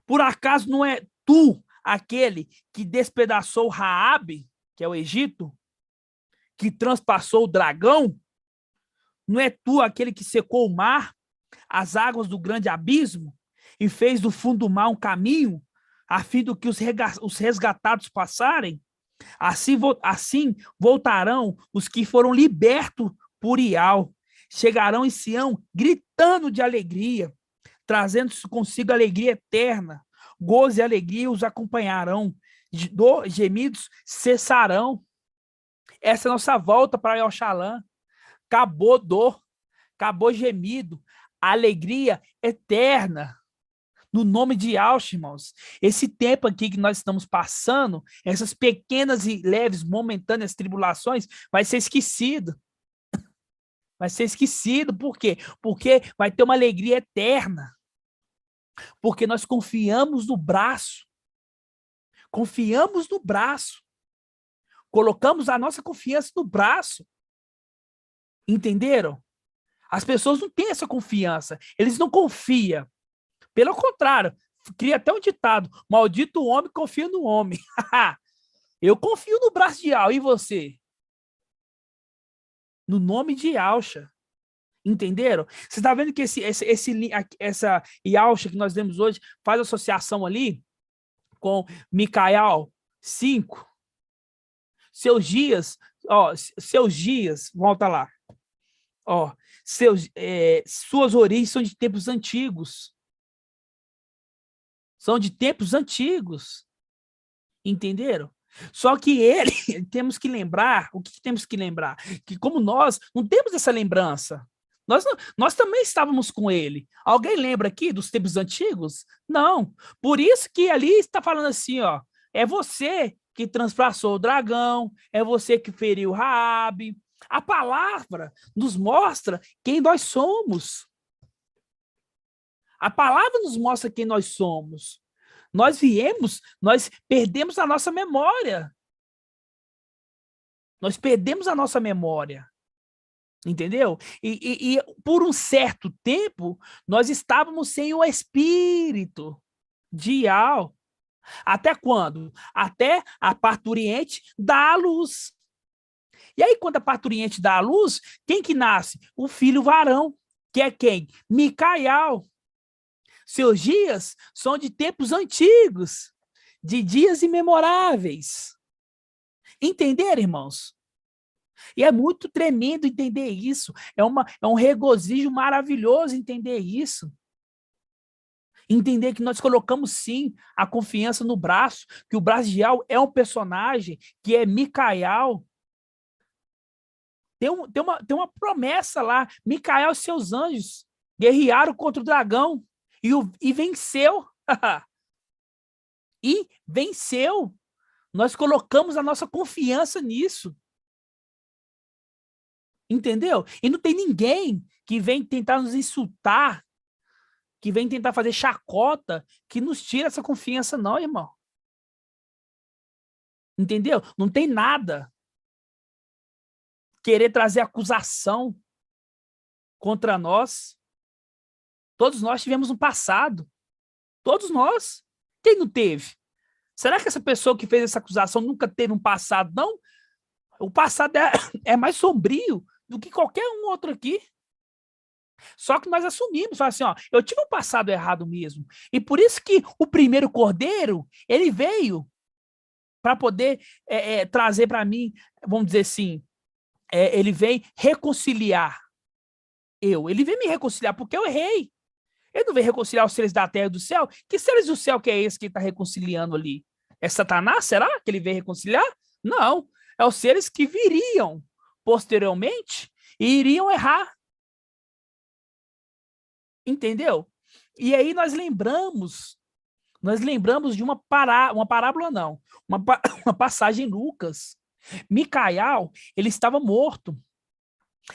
Por acaso não é tu aquele que despedaçou Raabe, que é o Egito, que transpassou o dragão? Não é tu aquele que secou o mar, as águas do grande abismo, e fez do fundo do mar um caminho, a fim de que os resgatados passarem? Assim voltarão os que foram libertos por Yahweh, chegarão em Sião gritando de alegria, trazendo consigo alegria eterna, gozo e alegria os acompanharão, gemidos cessarão. Essa é a nossa volta para Yoxalã. Acabou dor, acabou gemido, alegria eterna. No nome de Yahweh, irmãos. Esse tempo aqui que nós estamos passando, essas pequenas e leves, momentâneas tribulações, vai ser esquecido. Vai ser esquecido. Por quê? Porque vai ter uma alegria eterna. Porque nós confiamos no braço. Confiamos no braço. Colocamos a nossa confiança no braço. Entenderam? As pessoas não têm essa confiança. Eles não confiam. Pelo contrário, cria até um ditado: maldito homem confia no homem. Eu confio no braço de Yahweh. E você? No nome de Yahshua. Entenderam? Você está vendo que essa Yahshua que nós vemos hoje faz associação ali com Micael 5. Seus dias, volta lá. Suas origens são de tempos antigos. São de tempos antigos. Entenderam? Só que temos que lembrar, o que temos que lembrar? Que como nós não temos essa lembrança. Nós também estávamos com ele. Alguém lembra aqui dos tempos antigos? Não. Por isso que ali está falando assim, é você que transpassou o dragão, é você que feriu Raabe. A palavra nos mostra quem nós somos. A palavra nos mostra quem nós somos. Nós perdemos a nossa memória. Nós perdemos a nossa memória. Entendeu? E por um certo tempo, nós estávamos sem o Espírito de Yahweh. Até quando? Até a parturiente dar a luz. E aí, quando a parturiente dá a luz, quem que nasce? O filho varão, que é quem? Micael. Seus dias são de tempos antigos, de dias imemoráveis. Entenderam, irmãos? E é muito tremendo entender isso. É um regozijo maravilhoso entender isso. Entender que nós colocamos, sim, a confiança no braço, que o braço de Yahweh é um personagem, que é Micael. Tem uma promessa lá. Micael e seus anjos guerrearam contra o dragão e venceu. E venceu. Nós colocamos a nossa confiança nisso. Entendeu? E não tem ninguém que vem tentar nos insultar, que vem tentar fazer chacota, que nos tira essa confiança, não, irmão. Entendeu? Não tem nada. Querer trazer acusação contra nós. Todos nós tivemos um passado. Todos nós. Quem não teve? Será que essa pessoa que fez essa acusação nunca teve um passado, não? O passado é mais sombrio do que qualquer um outro aqui. Só que nós assumimos, assim, eu tive um passado errado mesmo. E por isso que o primeiro cordeiro, ele veio para poder trazer para mim, vamos dizer assim, ele vem reconciliar ele vem me reconciliar porque eu errei. Ele não vem reconciliar os seres da terra e do céu. Que seres do céu que é esse que ele está reconciliando ali? É Satanás? Será que ele vem reconciliar? Não. É os seres que viriam posteriormente e iriam errar. Entendeu? E aí nós lembramos de uma parábola não, uma passagem em Lucas. Micael, ele estava morto.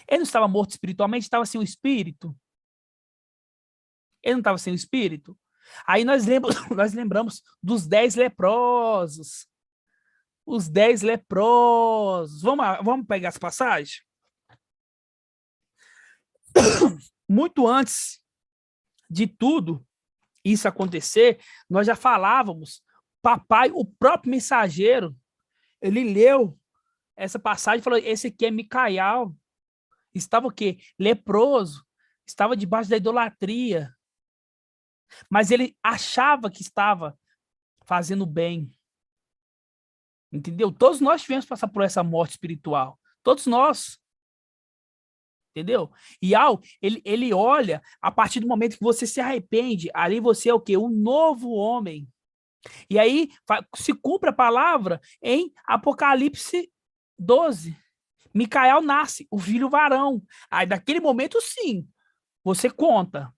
Ele não estava morto espiritualmente, estava sem o espírito. Ele não estava sem o espírito. Aí nós lembramos dos 10 leprosos. Os 10 leprosos. Vamos pegar essa passagem? Muito antes de tudo isso acontecer, nós já falávamos, papai, o próprio mensageiro, ele leu essa passagem e falou, esse aqui é Micael. Estava o quê? Leproso. Estava debaixo da idolatria. Mas ele achava que estava fazendo bem. Entendeu? Todos nós tivemos que passar por essa morte espiritual. Todos nós. Entendeu? E ele olha, a partir do momento que você se arrepende, ali você é o quê? Um novo homem. E aí se cumpre a palavra em Apocalipse 12. Micael nasce, o filho varão. Aí daquele momento, sim, você conta.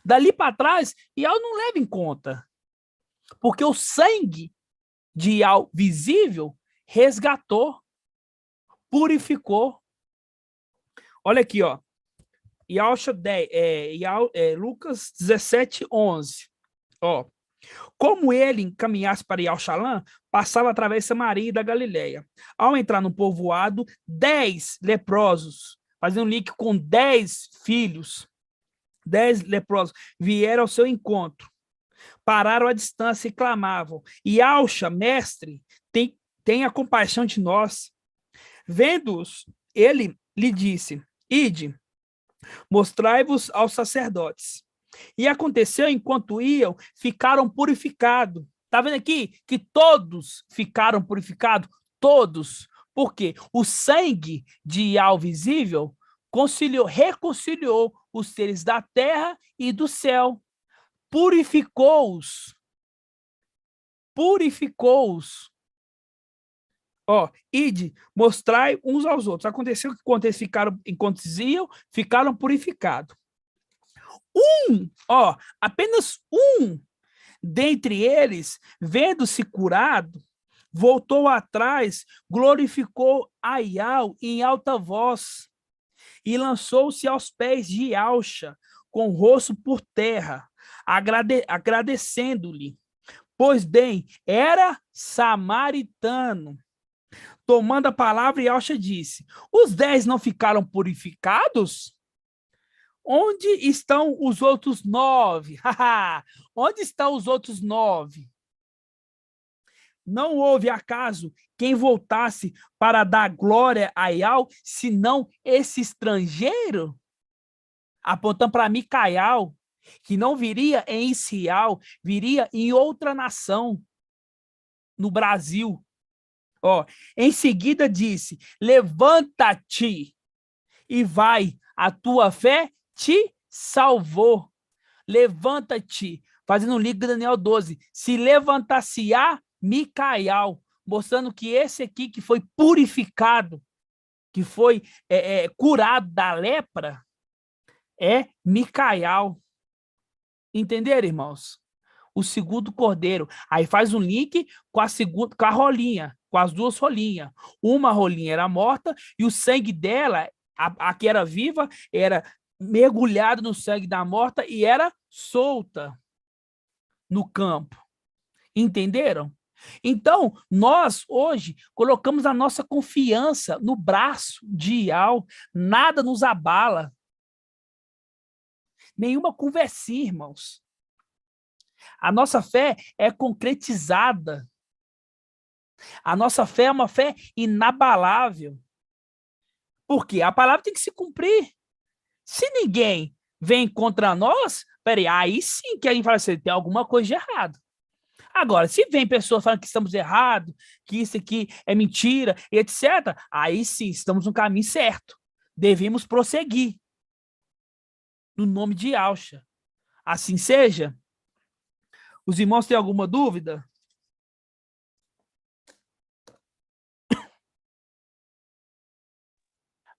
Dali para trás, Yahweh não leva em conta. Porque o sangue de Yahweh visível resgatou, purificou. Olha aqui, ó. Lucas 17, 11. Ó. Como ele encaminhasse para Yalxalã, passava através de Samaria e da Galileia. Ao entrar no povoado, 10 leprosos, fazendo um link com 10 filhos, 10 leprosos, vieram ao seu encontro. Pararam à distância e clamavam: Yalxa, mestre, tenha compaixão de nós. Vendo-os, ele lhe disse: Ide, mostrai-vos aos sacerdotes. E aconteceu, enquanto iam, ficaram purificados. Está vendo aqui que todos ficaram purificados? Todos. Por quê? O sangue de Ial visível reconciliou os seres da terra e do céu. Purificou-os. Purificou-os. Ó, ide, mostrai uns aos outros. Aconteceu que enquanto eles iam, ficaram purificados. Apenas um dentre eles, vendo-se curado, voltou atrás, glorificou a Ial em alta voz e lançou-se aos pés de Yalxa, com o rosto por terra, agradecendo-lhe. Pois bem, era samaritano. Tomando a palavra, Yalxa disse: Os 10 não ficaram purificados? Onde estão os outros 9? Onde estão os outros 9? Não houve, acaso, quem voltasse para dar glória a Ial, senão esse estrangeiro? Apontando para Micael, que não viria em Isial, viria em outra nação, no Brasil. Em seguida disse: levanta-te e vai, a tua fé te salvou. Levanta-te, fazendo um link de Daniel 12, se levantar-se-á Micael, mostrando que esse aqui que foi purificado, que foi curado da lepra, é Micael. Entenderam, irmãos? O segundo cordeiro. Aí faz um link com a rolinha, com as duas rolinhas. Uma rolinha era morta e o sangue dela, a que era viva, era mergulhado no sangue da morta e era solta no campo. Entenderam? Então, nós hoje colocamos a nossa confiança no braço de Ial. Nada nos abala. Nenhuma conversinha, irmãos. A nossa fé é concretizada. A nossa fé é uma fé inabalável. Por quê? A palavra tem que se cumprir. Se ninguém vem contra nós, aí sim que a gente fala assim, tem alguma coisa de errado. Agora, se vem pessoas falando que estamos errados, que isso aqui é mentira, etc., aí sim, estamos no caminho certo. Devemos prosseguir. No nome de Yalxa. Assim seja. Os irmãos têm alguma dúvida?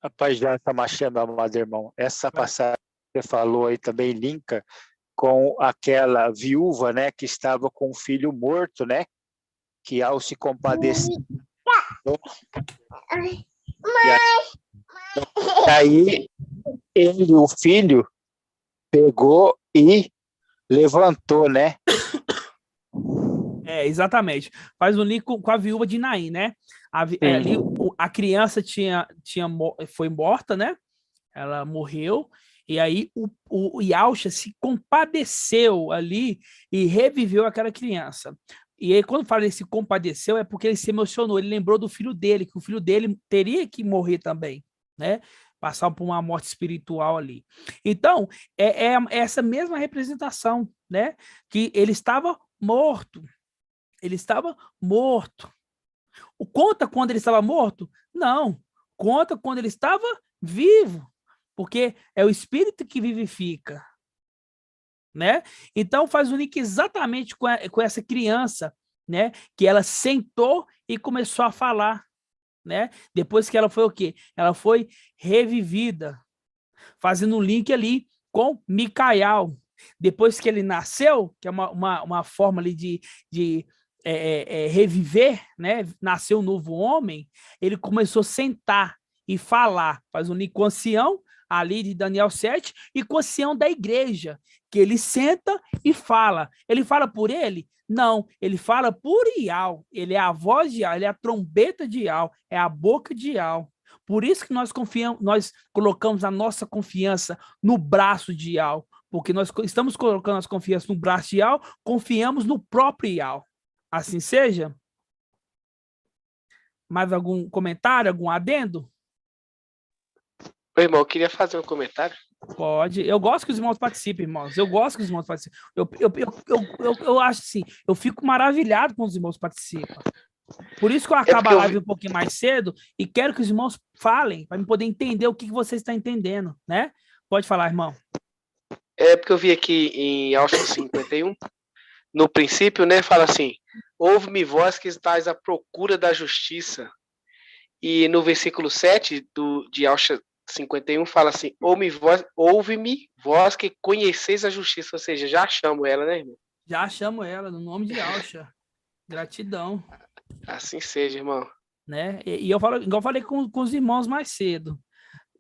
Rapaz, já está machando, amado irmão. Essa passagem que você falou aí também linka com aquela viúva, né, que estava com o filho morto, né, que ao se compadecer... E aí, ele, o filho, pegou e levantou, né? Exatamente. Faz um link com a viúva de Naim, né? Ali, a criança foi morta, né? Ela morreu, e aí o Yalxa se compadeceu ali e reviveu aquela criança. E aí, quando fala ele se compadeceu, é porque ele se emocionou, ele lembrou do filho dele, que o filho dele teria que morrer também, né? Passar por uma morte espiritual ali. Então, é essa mesma representação, né? Que ele estava morto. Ele estava morto. Conta quando ele estava morto? Não. Conta quando ele estava vivo. Porque é o espírito que vivifica. Né? Então, faz um link exatamente com essa criança, né? Que ela sentou e começou a falar. Né? Depois que ela foi o quê? Ela foi revivida. Fazendo um link ali com Micael. Depois que ele nasceu, que é uma forma ali de reviver, né? Nasceu um novo homem, ele começou a sentar e falar, faz um link com ancião, ali de Daniel 7, e com o ancião da igreja, que ele senta e fala. Ele fala por ele? Não, ele fala por Ial. Ele é a voz de Ial, ele é a trombeta de Ial, é a boca de Ial. Por isso que nós confiamos, nós colocamos a nossa confiança no braço de Ial, porque nós estamos colocando a confiança no braço de Ial, confiamos no próprio Ial. Assim seja. Mais algum comentário, algum adendo? Ô, irmão, eu queria fazer um comentário. Pode. Eu gosto que os irmãos participem, irmãos. Eu gosto que os irmãos participem. Eu acho assim, eu fico maravilhado quando os irmãos participam. Por isso que eu acabo a live um pouquinho mais cedo e quero que os irmãos falem, para eu poder entender o que você está entendendo, né? Pode falar, irmão. É porque eu vi aqui em Álvares 51, no princípio, né, fala assim, ouve-me vós que estáis à procura da justiça. E no versículo 7 de Álvares 51 fala assim, ouve-me vós que conheceis a justiça, ou seja, já achamos ela, né, irmão? Já achamos ela, no nome de Alcha. Gratidão. Assim seja, irmão. Né? E eu falo, igual eu falei com os irmãos mais cedo,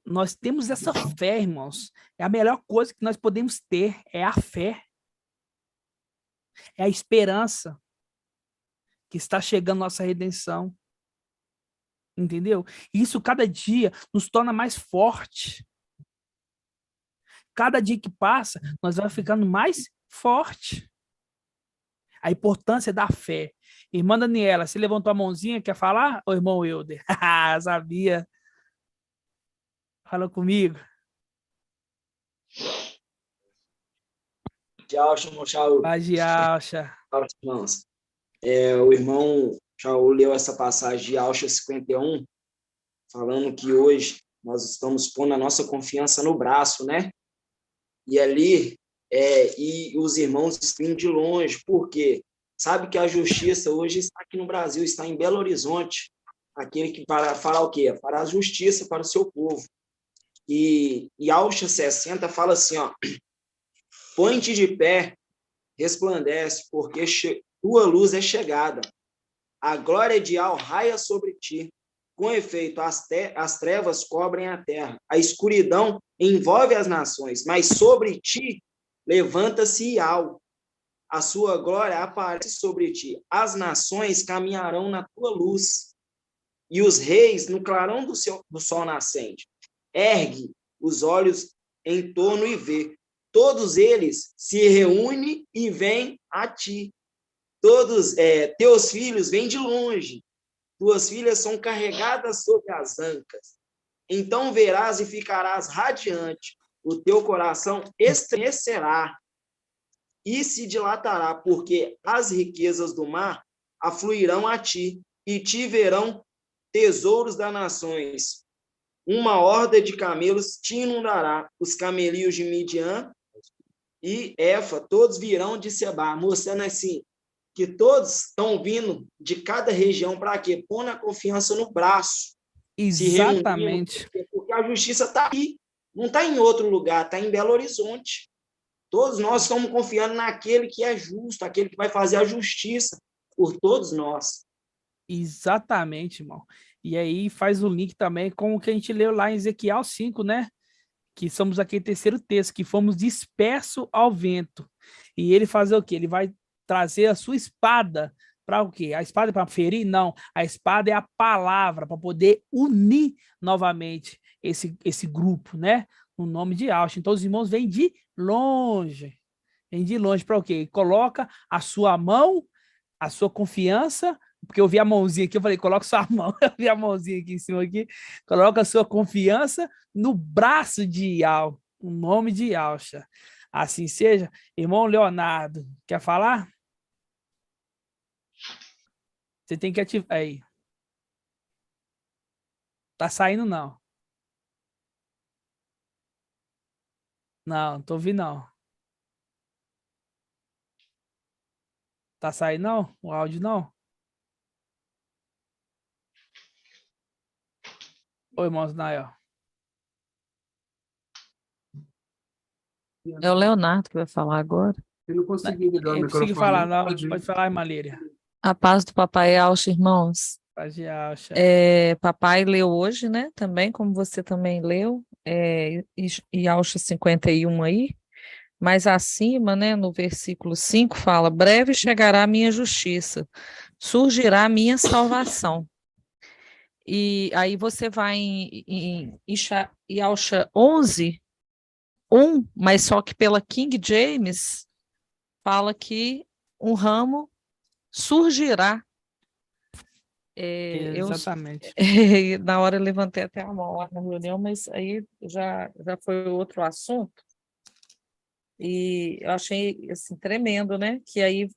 nós temos essa fé, irmãos. É a melhor coisa que nós podemos ter, é a fé. É a esperança que está chegando nossa redenção. Entendeu? E isso cada dia nos torna mais forte. Cada dia que passa, nós vamos ficando mais forte. A importância da fé. Irmã Daniela, você levantou a mãozinha, quer falar? Ô, irmão Wilder? Sabia. Fala comigo. Tchau, irmão Shaul. Paz de Alcha. Irmãos. O irmão Shaul leu essa passagem de Álvares 51, falando que hoje nós estamos pondo a nossa confiança no braço, né? E ali, e os irmãos estão de longe, por quê? Sabe que a justiça hoje está aqui no Brasil, está em Belo Horizonte, aquele que fará o quê? Fará a justiça para o seu povo. E Álvares 60 fala assim, ó, põe-te de pé, resplandece, porque tua luz é chegada. A glória de Al raia sobre ti. Com efeito, as trevas cobrem a terra. A escuridão envolve as nações, mas sobre ti levanta-se Al. A sua glória aparece sobre ti. As nações caminharão na tua luz, e os reis no clarão do sol nascente. Ergue os olhos em torno e vê. Todos eles se reúnem e vêm a ti. Todos teus filhos vêm de longe. Tuas filhas são carregadas sobre as ancas. Então verás e ficarás radiante. O teu coração estremecerá e se dilatará, porque as riquezas do mar afluirão a ti, e te verão tesouros das nações. Uma horda de camelos te inundará, os camelios de Midian e Efa, todos virão de Seba, mostrando assim, que todos estão vindo de cada região para quê? Pondo a confiança no braço. Exatamente. Porque a justiça está aqui, não está em outro lugar, está em Belo Horizonte. Todos nós estamos confiando naquele que é justo, aquele que vai fazer a justiça por todos nós. Exatamente, irmão. E aí faz o link também com o que a gente leu lá em Ezequiel 5, né? Que somos aquele terceiro texto, que fomos dispersos ao vento. E ele fazer o quê? Ele vai trazer a sua espada para o quê? A espada para ferir? Não. A espada é a palavra para poder unir novamente esse grupo, né? No nome de Alcha. Então os irmãos vêm de longe. Vêm de longe para o quê? Coloca a sua mão, a sua confiança, porque eu vi a mãozinha aqui, eu falei, coloca sua mão, eu vi a mãozinha aqui em cima aqui, coloca a sua confiança no braço de Ial, no nome de Alcha. Assim seja. Irmão Leonardo, quer falar? Você tem que ativar aí. Tá saindo, não? Não tô ouvindo, não. Tá saindo, não? O áudio, não? Oi, irmão Nael. É o Leonardo que vai falar agora. Eu não consegui ligar o Eu consegui microfone. falar, não. Pode falar, irmã Líria. A paz do papai Alcha, irmãos. Paz de Alcha. Papai leu hoje, né? Também, como você também leu. e Alcha 51 aí, mas acima, né, no versículo 5 fala: breve chegará a minha justiça, surgirá a minha salvação. E aí você vai em Alcha 11, 1, mas só que pela King James fala que um ramo surgirá. Exatamente. Na hora eu levantei até a mão lá na reunião, mas aí já foi outro assunto. E eu achei assim, tremendo, né? Que aí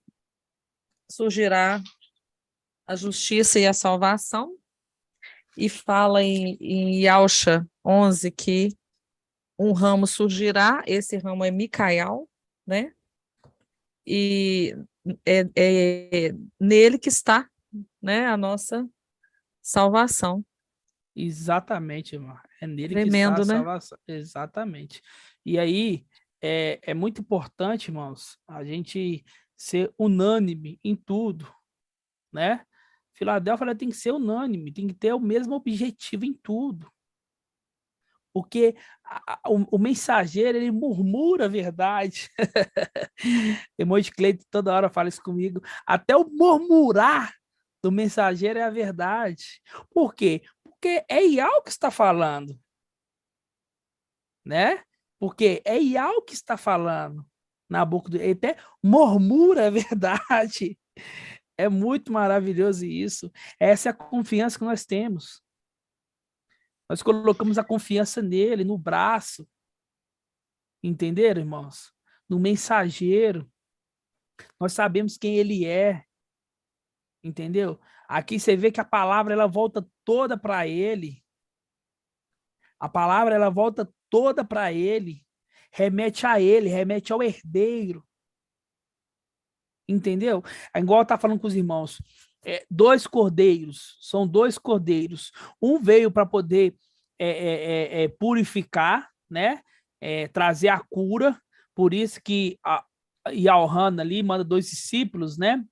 surgirá a justiça e a salvação. E fala em Alcha 11 que um ramo surgirá, esse ramo é Micael, né? E é nele que está, né, a nossa salvação. Exatamente, irmão. É nele que está Tremendo, a né? salvação. Exatamente. E aí, é muito importante, irmãos, a gente ser unânime em tudo, né? Filadélfia ela tem que ser unânime, tem que ter o mesmo objetivo em tudo. Porque o mensageiro, ele murmura a verdade. Emoji Cleito toda hora fala isso comigo. Até o murmurar do mensageiro é a verdade. Por quê? Porque é Iau que está falando, né? Porque é Iau que está falando na boca do... Ele até murmura a verdade. É muito maravilhoso isso. Essa é a confiança que nós temos. Nós colocamos a confiança nele, no braço. Entenderam, irmãos? No mensageiro. Nós sabemos quem ele é. Entendeu? Aqui você vê que a palavra ela volta toda para ele. A palavra ela volta toda para ele. Remete a ele, remete ao herdeiro. Entendeu? É igual tá falando com os irmãos. Dois cordeiros, são dois cordeiros. Um veio para poder purificar, né? Trazer a cura. Por isso que Yohanan ali manda dois discípulos, né?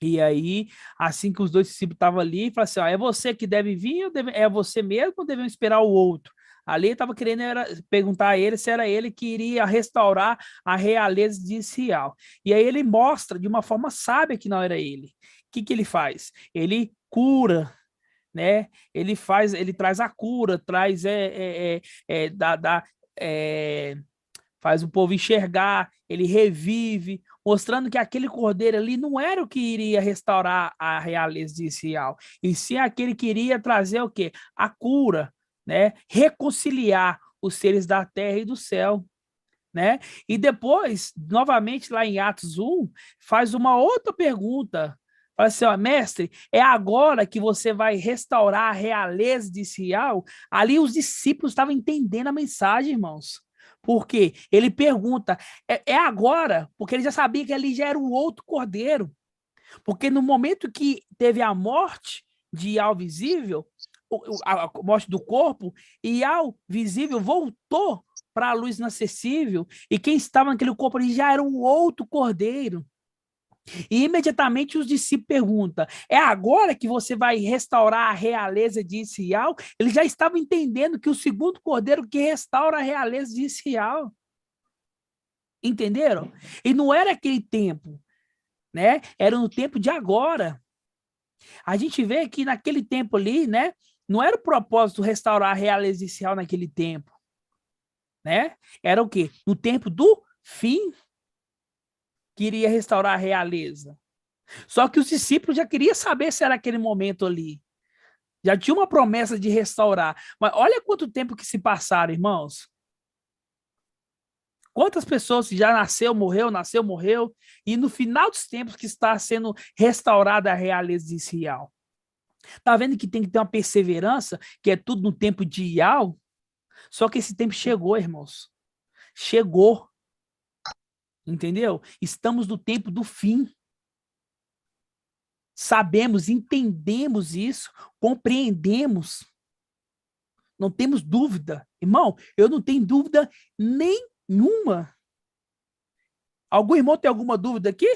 E aí, assim que os dois discípulos estavam ali, fala assim: ó, é você que deve vir, ou é você mesmo, ou devemos esperar o outro? Ali estava querendo perguntar a ele se era ele que iria restaurar a realeza de Israel. E aí ele mostra de uma forma sábia que não era ele. O que ele faz? Ele cura, né? Ele traz a cura, traz faz o povo enxergar, ele revive, mostrando que aquele cordeiro ali não era o que iria restaurar a realeza de Israel, e sim aquele que iria trazer o quê? A cura, né? Reconciliar os seres da terra e do céu, né? E depois, novamente lá em Atos 1, faz uma outra pergunta. Fala assim, ó, mestre, é agora que você vai restaurar a realeza de Israel? Ali os discípulos estavam entendendo a mensagem, irmãos. Porque ele pergunta, é agora? Porque ele já sabia que ali já era o outro cordeiro. Porque no momento que teve a morte de Iau visível, a morte do corpo, Iau visível voltou para a luz inacessível, e quem estava naquele corpo ali já era um outro cordeiro. E imediatamente os discípulos perguntam, é agora que você vai restaurar a realeza de Israel? Eles já estavam entendendo que o segundo cordeiro que restaura a realeza de Israel. Entenderam? E não era aquele tempo, né? Era no tempo de agora. A gente vê que naquele tempo ali, né? Não era o propósito restaurar a realeza de Israel naquele tempo, né? Era o quê? No tempo do fim. Queria restaurar a realeza. Só que os discípulos já queriam saber se era aquele momento ali. Já tinha uma promessa de restaurar. Mas olha quanto tempo que se passaram, irmãos. Quantas pessoas já nasceu, morreu, e no final dos tempos que está sendo restaurada a realeza de Israel. Tá vendo que tem que ter uma perseverança, que é tudo no tempo de Iau? Só que esse tempo chegou, irmãos. Chegou. Entendeu? Estamos no tempo do fim. Sabemos, entendemos isso, compreendemos. Não temos dúvida. Irmão, eu não tenho dúvida nenhuma. Algum irmão tem alguma dúvida aqui?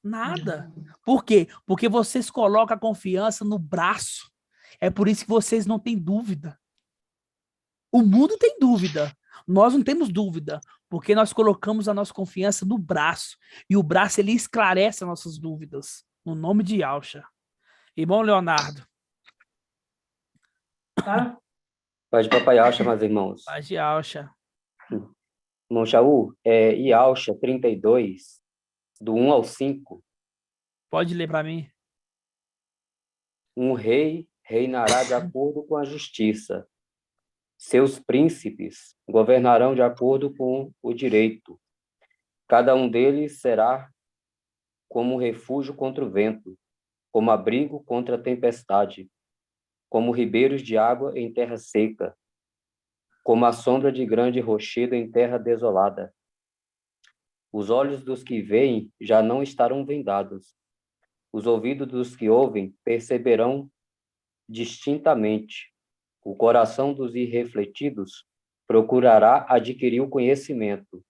Nada. Por quê? Porque vocês colocam a confiança no braço. É por isso que vocês não têm dúvida. O mundo tem dúvida. Nós não temos dúvida, porque nós colocamos a nossa confiança no braço. E o braço, ele esclarece as nossas dúvidas. No nome de Yahshua. Irmão Leonardo. Tá? Pode papai Yahshua, meus irmãos. Paz de Yahshua. Irmão Shaul, Yahshua 32, do 1 ao 5. Pode ler para mim. Um rei reinará de acordo com a justiça. Seus príncipes governarão de acordo com o direito. Cada um deles será como refúgio contra o vento, como abrigo contra a tempestade, como ribeiros de água em terra seca, como a sombra de grande rochedo em terra desolada. Os olhos dos que veem já não estarão vendados. Os ouvidos dos que ouvem perceberão distintamente. O coração dos irrefletidos procurará adquirir o conhecimento.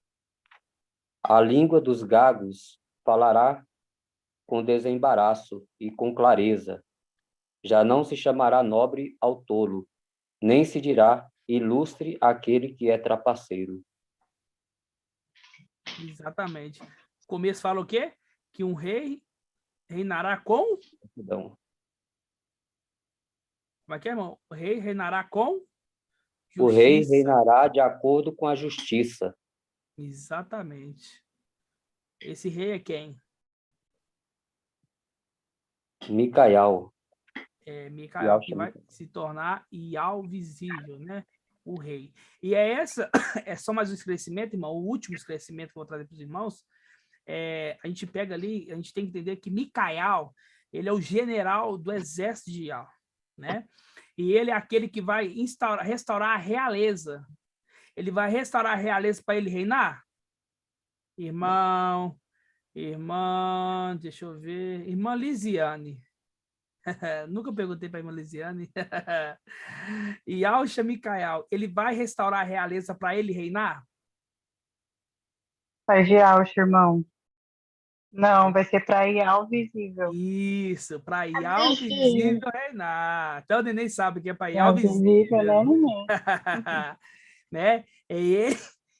A língua dos gagos falará com desembaraço e com clareza. Já não se chamará nobre ao tolo, nem se dirá ilustre aquele que é trapaceiro. Exatamente. O começo fala o quê? Que um rei reinará com... Perdão. Como é que é, irmão? O rei reinará com... Justiça. O rei reinará de acordo com a justiça. Exatamente. Esse rei é quem? Micael. Micael, que vai se tornar Ial visível, né? O rei. E é só mais um esclarecimento, irmão, o último esclarecimento que eu vou trazer para os irmãos. A gente pega ali, a gente tem que entender que Micael, ele é o general do exército de Ial, né? E ele é aquele que vai restaurar a realeza. Ele vai restaurar a realeza para ele reinar? Irmã, deixa eu ver, irmã Lisiane. Nunca perguntei para a irmã Lisiane. E Yahshua Micael, ele vai restaurar a realeza para ele reinar? Paz de Yahshua, irmão. Não, vai ser para Ial visível. Isso, para Ial visível reinar. Até o neném sabe que é para Ial visível. Né? E ele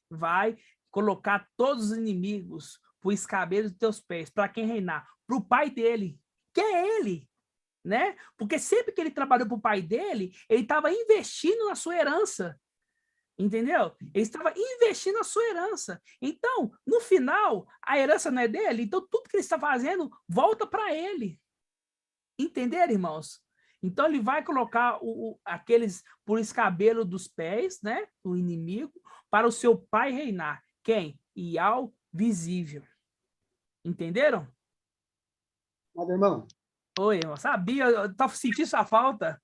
vai colocar todos os inimigos por escabelo dos teus pés. Para quem reinar? Para o pai dele, que é ele. Né? Porque sempre que ele trabalhou para o pai dele, ele estava investindo na sua herança. Entendeu? Ele estava investindo na sua herança. Então, no final, a herança não é dele, então tudo que ele está fazendo volta para ele. Entenderam, irmãos? Então, ele vai colocar aqueles por escabelo dos pés, né? O inimigo, para o seu pai reinar. Quem? Ial visível. Entenderam? Mas, irmão. Oi, irmão. Sabia, eu estava sentindo sua falta.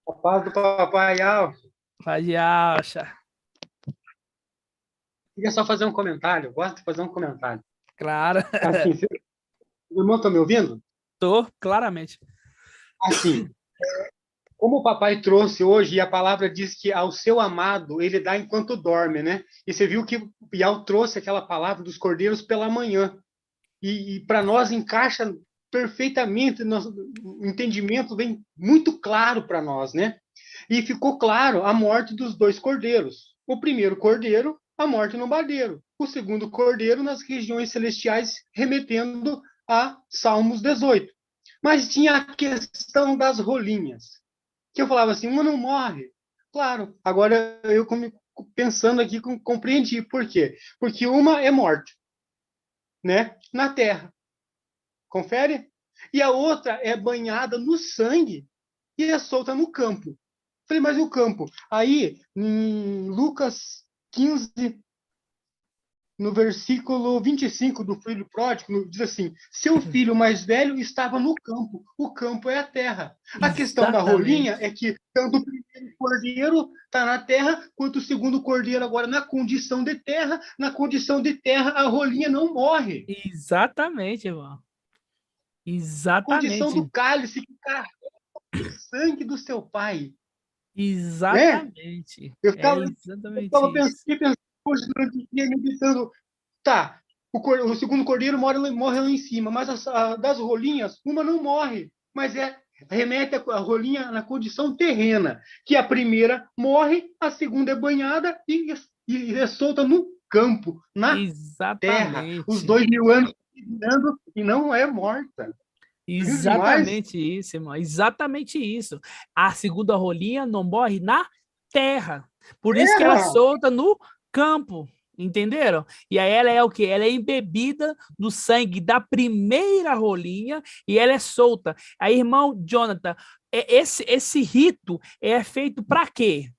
A paz do papai Yahshua. Paz de Yahshua. Queria só fazer um comentário. Eu gosto de fazer um comentário. Claro. Assim, o irmão está me ouvindo? Estou, claramente. Assim, como o papai trouxe hoje, e a palavra diz que ao seu amado ele dá enquanto dorme, né? E você viu que o Piau trouxe aquela palavra dos cordeiros pela manhã. E para nós encaixa perfeitamente, o entendimento vem muito claro para nós, né? E ficou claro a morte dos dois cordeiros. O primeiro cordeiro, a morte no madeiro. O segundo cordeiro nas regiões celestiais, remetendo a Salmos 18. Mas tinha a questão das rolinhas, que eu falava assim, uma não morre. Claro, agora eu pensando aqui, compreendi por quê. Porque uma é morte, né? Na terra. Confere? E a outra é banhada no sangue e é solta no campo. Falei, mas e o campo? Aí, em Lucas 15, no versículo 25 do filho pródigo, diz assim, seu filho mais velho estava no campo. O campo é a terra. A questão da rolinha é que tanto o primeiro cordeiro está na terra, quanto o segundo cordeiro agora na condição de terra. Na condição de terra, a rolinha não morre. Exatamente, irmão. Exatamente. Condição do cálice que carrega o sangue do seu pai. Exatamente. Né? Eu estava pensando hoje durante o dia, meditando, tá, o segundo cordeiro morre lá em cima, mas das rolinhas, uma não morre, mas é remete a rolinha na condição terrena, que a primeira morre, a segunda é banhada e é solta no campo, na terra. Os 2000 anos girando e não é morta. Exatamente isso, irmão. Exatamente isso. A segunda rolinha não morre na terra. Por isso que ela é solta no campo. Entenderam? E aí ela é o quê? Ela é embebida no sangue da primeira rolinha e ela é solta. Aí, irmão Jonathan, esse rito é feito para quê?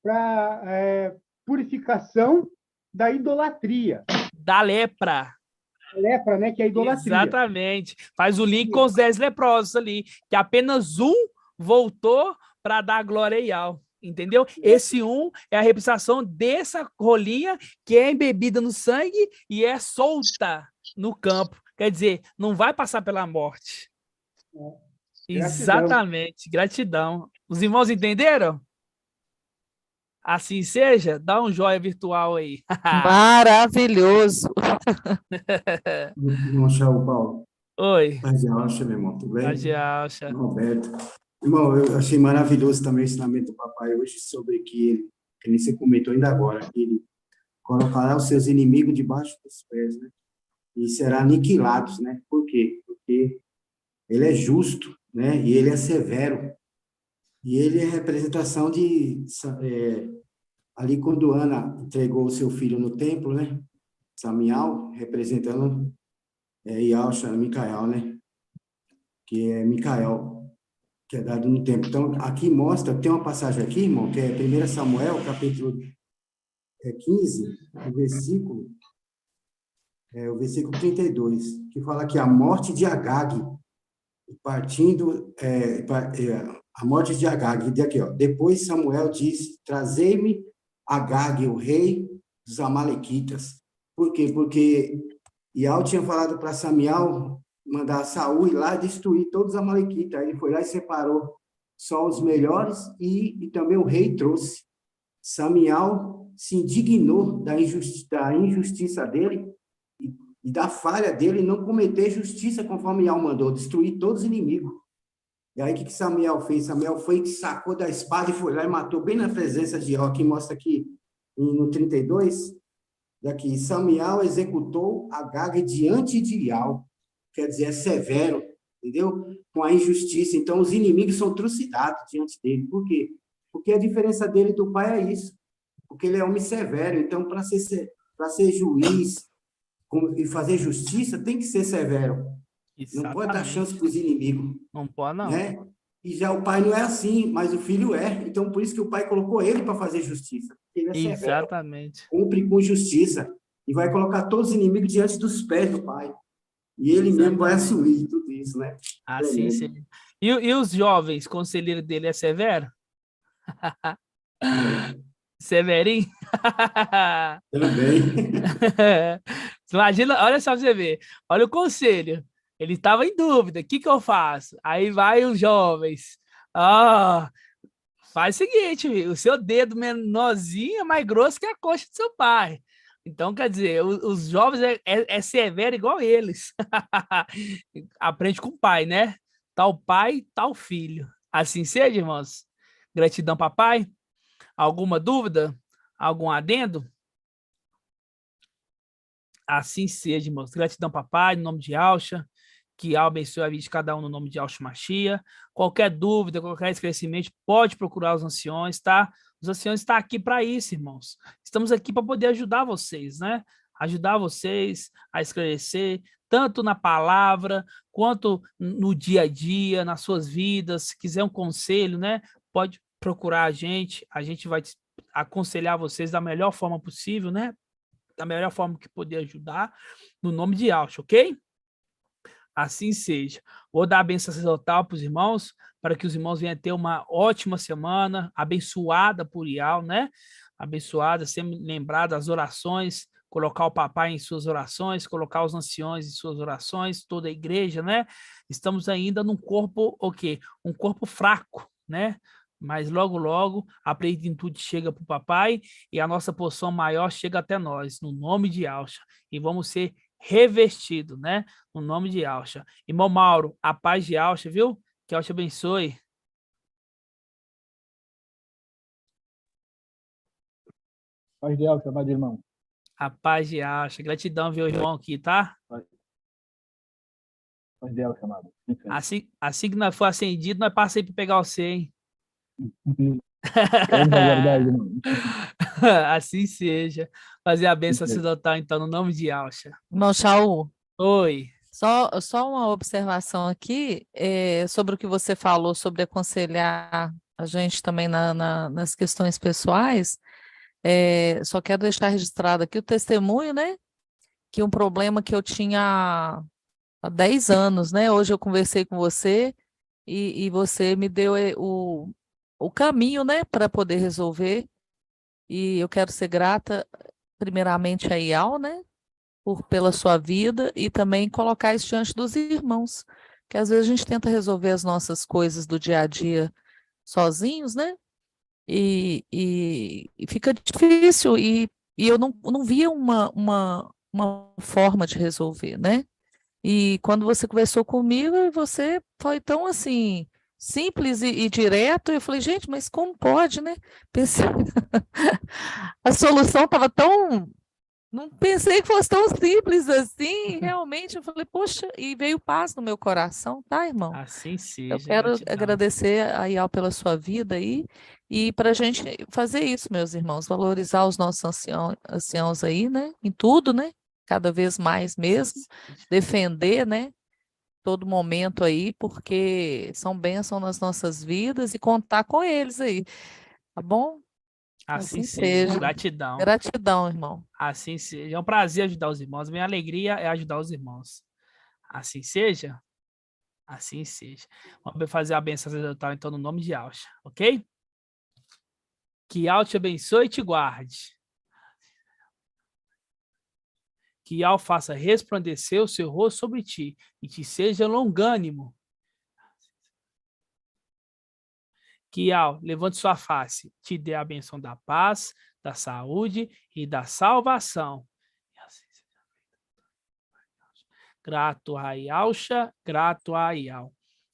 Para purificação da idolatria. Da lepra. A lepra, né? Que é a idolatria. Exatamente. Faz o link com os 10 leprosos ali, que apenas um voltou para dar glória e ao. Entendeu? Esse um é a representação dessa rolinha que é embebida no sangue e é solta no campo. Quer dizer, não vai passar pela morte. Gratidão. Exatamente. Gratidão. Os irmãos entenderam? Assim seja, dá um joia virtual aí. Maravilhoso. Irmão Shaul, Paulo. Oi. Paz e Alcha, meu irmão, tudo bem? Paz e Alcha. Roberto. Irmão, eu achei maravilhoso também o ensinamento do papai hoje sobre que ele se comentou ainda agora, que ele colocará os seus inimigos debaixo dos pés, né? E será aniquilados, né? Por quê? Porque ele é justo, né? E ele é severo. E ele é representação de... ali quando Ana entregou o seu filho no templo, né? Samial, representando Yahshua, Micael, né? Que é Micael, que é dado no templo. Então, aqui mostra, tem uma passagem aqui, irmão, que é 1 Samuel, capítulo 15, o versículo 32, que fala que a morte de Agag, a morte de Agag, e aqui, ó, depois Samuel disse, trazei-me Agag, o rei dos Amalequitas. Por quê? Porque Iau tinha falado para Samuel mandar Saul ir lá e destruir todos os amalequitas. Aí ele foi lá e separou só os melhores e também o rei trouxe. Samuel se indignou da injustiça dele e da falha dele não cometer justiça conforme Iau mandou, destruir todos os inimigos. E aí o que Samuel fez? Samuel foi, sacou da espada e foi lá e matou bem na presença de Iau. Aqui mostra aqui no 32, daqui, Samuel executou Agag diante de Iau. Quer dizer, é severo, entendeu? Com a injustiça. Então, os inimigos são trucidados diante dele. Por quê? Porque a diferença dele do pai é isso. Porque ele é homem severo. Então, para ser juiz e fazer justiça, tem que ser severo. Exatamente. Não pode dar chance para os inimigos. Não pode, não. Né? E já o pai não é assim, mas o filho é. Então, por isso que o pai colocou ele para fazer justiça. Ele é severo. Exatamente. Cumpre com justiça. E vai colocar todos os inimigos diante dos pés do pai. E ele mesmo vai assumir tudo isso, né? Assim sim. E os jovens, conselheiro dele é severo? Severinho? Também. Imagina, olha só pra você ver. Olha o conselho. Ele estava em dúvida. O que eu faço? Aí vai os jovens. Faz o seguinte, o seu dedo menorzinho é mais grosso que a coxa do seu pai. Então, quer dizer, os jovens é severo igual eles. Aprende com o pai, né? Tal pai, tal filho. Assim seja, irmãos. Gratidão, papai. Alguma dúvida? Algum adendo? Assim seja, irmãos. Gratidão, papai, no nome de Yahshua. Que abençoe a vida de cada um no nome de Yahshua Mashiach. Qualquer dúvida, qualquer esclarecimento, pode procurar os anciões, tá? Os anciões estão aqui para isso, irmãos. Estamos aqui para poder ajudar vocês, né? Ajudar vocês a esclarecer, tanto na palavra, quanto no dia a dia, nas suas vidas. Se quiser um conselho, né? Pode procurar a gente vai aconselhar vocês da melhor forma possível, né? Da melhor forma que poder ajudar, no nome de Yahshua, ok? Assim seja. Vou dar a bênção sacerdotal para os irmãos, para que os irmãos venham ter uma ótima semana, abençoada por Iau, né? Abençoada, sempre lembrar das orações, colocar o papai em suas orações, colocar os anciões em suas orações, toda a igreja, né? Estamos ainda num corpo, o quê? Um corpo fraco, né? Mas logo, logo, a plenitude chega para o papai e a nossa porção maior chega até nós, no nome de Yahshua. E vamos ser revestido, né? No nome de Alcha. Irmão Mauro, a paz de Alcha, viu? Que Alcha abençoe. Paz de Alcha, amado irmão. A paz de Alcha. Gratidão, viu, irmão, aqui, tá? Paz de Alcha, amado. Assim que nós for acendido, nós passamos para pegar você, hein? Assim seja. Fazer a bênção sacerdotal, então, no nome de Alcha. Irmão Shaul. Oi. Só uma observação aqui sobre o que você falou sobre aconselhar a gente também nas questões pessoais. Só quero deixar registrado aqui o testemunho, né? Que um problema que eu tinha há 10 anos, né? Hoje eu conversei com você e você me deu o caminho, né? Para poder resolver. E eu quero ser grata, primeiramente, a Ial, né? Pela sua vida e também colocar isso diante dos irmãos. Que às vezes a gente tenta resolver as nossas coisas do dia a dia sozinhos, né? E fica difícil, e eu não via uma forma de resolver, né? E quando você conversou comigo, você foi tão assim, simples e direto, eu falei, gente, mas como pode, né? Pensei... A solução estava tão... Não pensei que fosse tão simples assim, realmente, eu falei, poxa, e veio paz no meu coração, tá, irmão? Assim seja. Eu quero agradecer a Ial pela sua vida aí, e para a gente fazer isso, meus irmãos, valorizar os nossos anciãos aí, né, em tudo, né, cada vez mais mesmo, defender, né, todo momento aí, porque são bênçãos nas nossas vidas e contar com eles aí, tá bom? Assim seja. Gratidão. Gratidão, irmão. Assim seja. É um prazer ajudar os irmãos. Minha alegria é ajudar os irmãos. Assim seja. Assim seja. Vamos fazer a bênção sacerdotal, então, no nome de Alcha, ok? Que Al te abençoe e te guarde. Que Al faça resplandecer o seu rosto sobre ti e te seja longânimo. Que Al levante sua face, te dê a bênção da paz, da saúde e da salvação. Grato a Alcha, grato a Ial.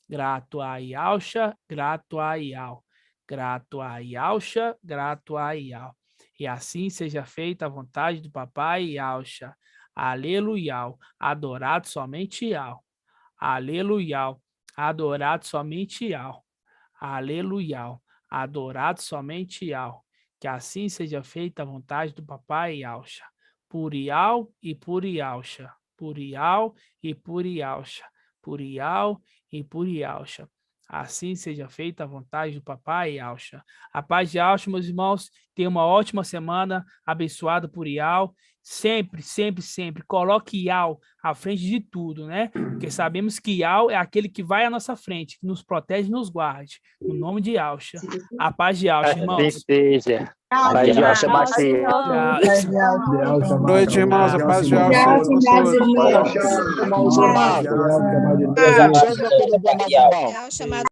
Grato a Alcha, grato a Ial. Grato a Alcha, grato a Ial. E assim seja feita a vontade do papai Alcha. Aleluia. Adorado somente Ial. Aleluia. Adorado somente Ial. Aleluia. Adorado somente Ial. Que assim seja feita a vontade do papai Alcha. Por Ial e por Ialcha. Por Ial e por Ialcha. Por Ial e por Ialcha. Assim seja feita a vontade do papai Alcha. A paz de Alcha, meus irmãos, tenham uma ótima semana, abençoada por Ial. Sempre, sempre, sempre, coloque Ial à frente de tudo, né? Porque sabemos que Ial é aquele que vai à nossa frente, que nos protege e nos guarde. No nome de Alcha. A paz de Alcha, irmãos. Assim seja. A paz de Alcha, Macia. Boa noite, irmãos. A paz de Alcha. Irmãos.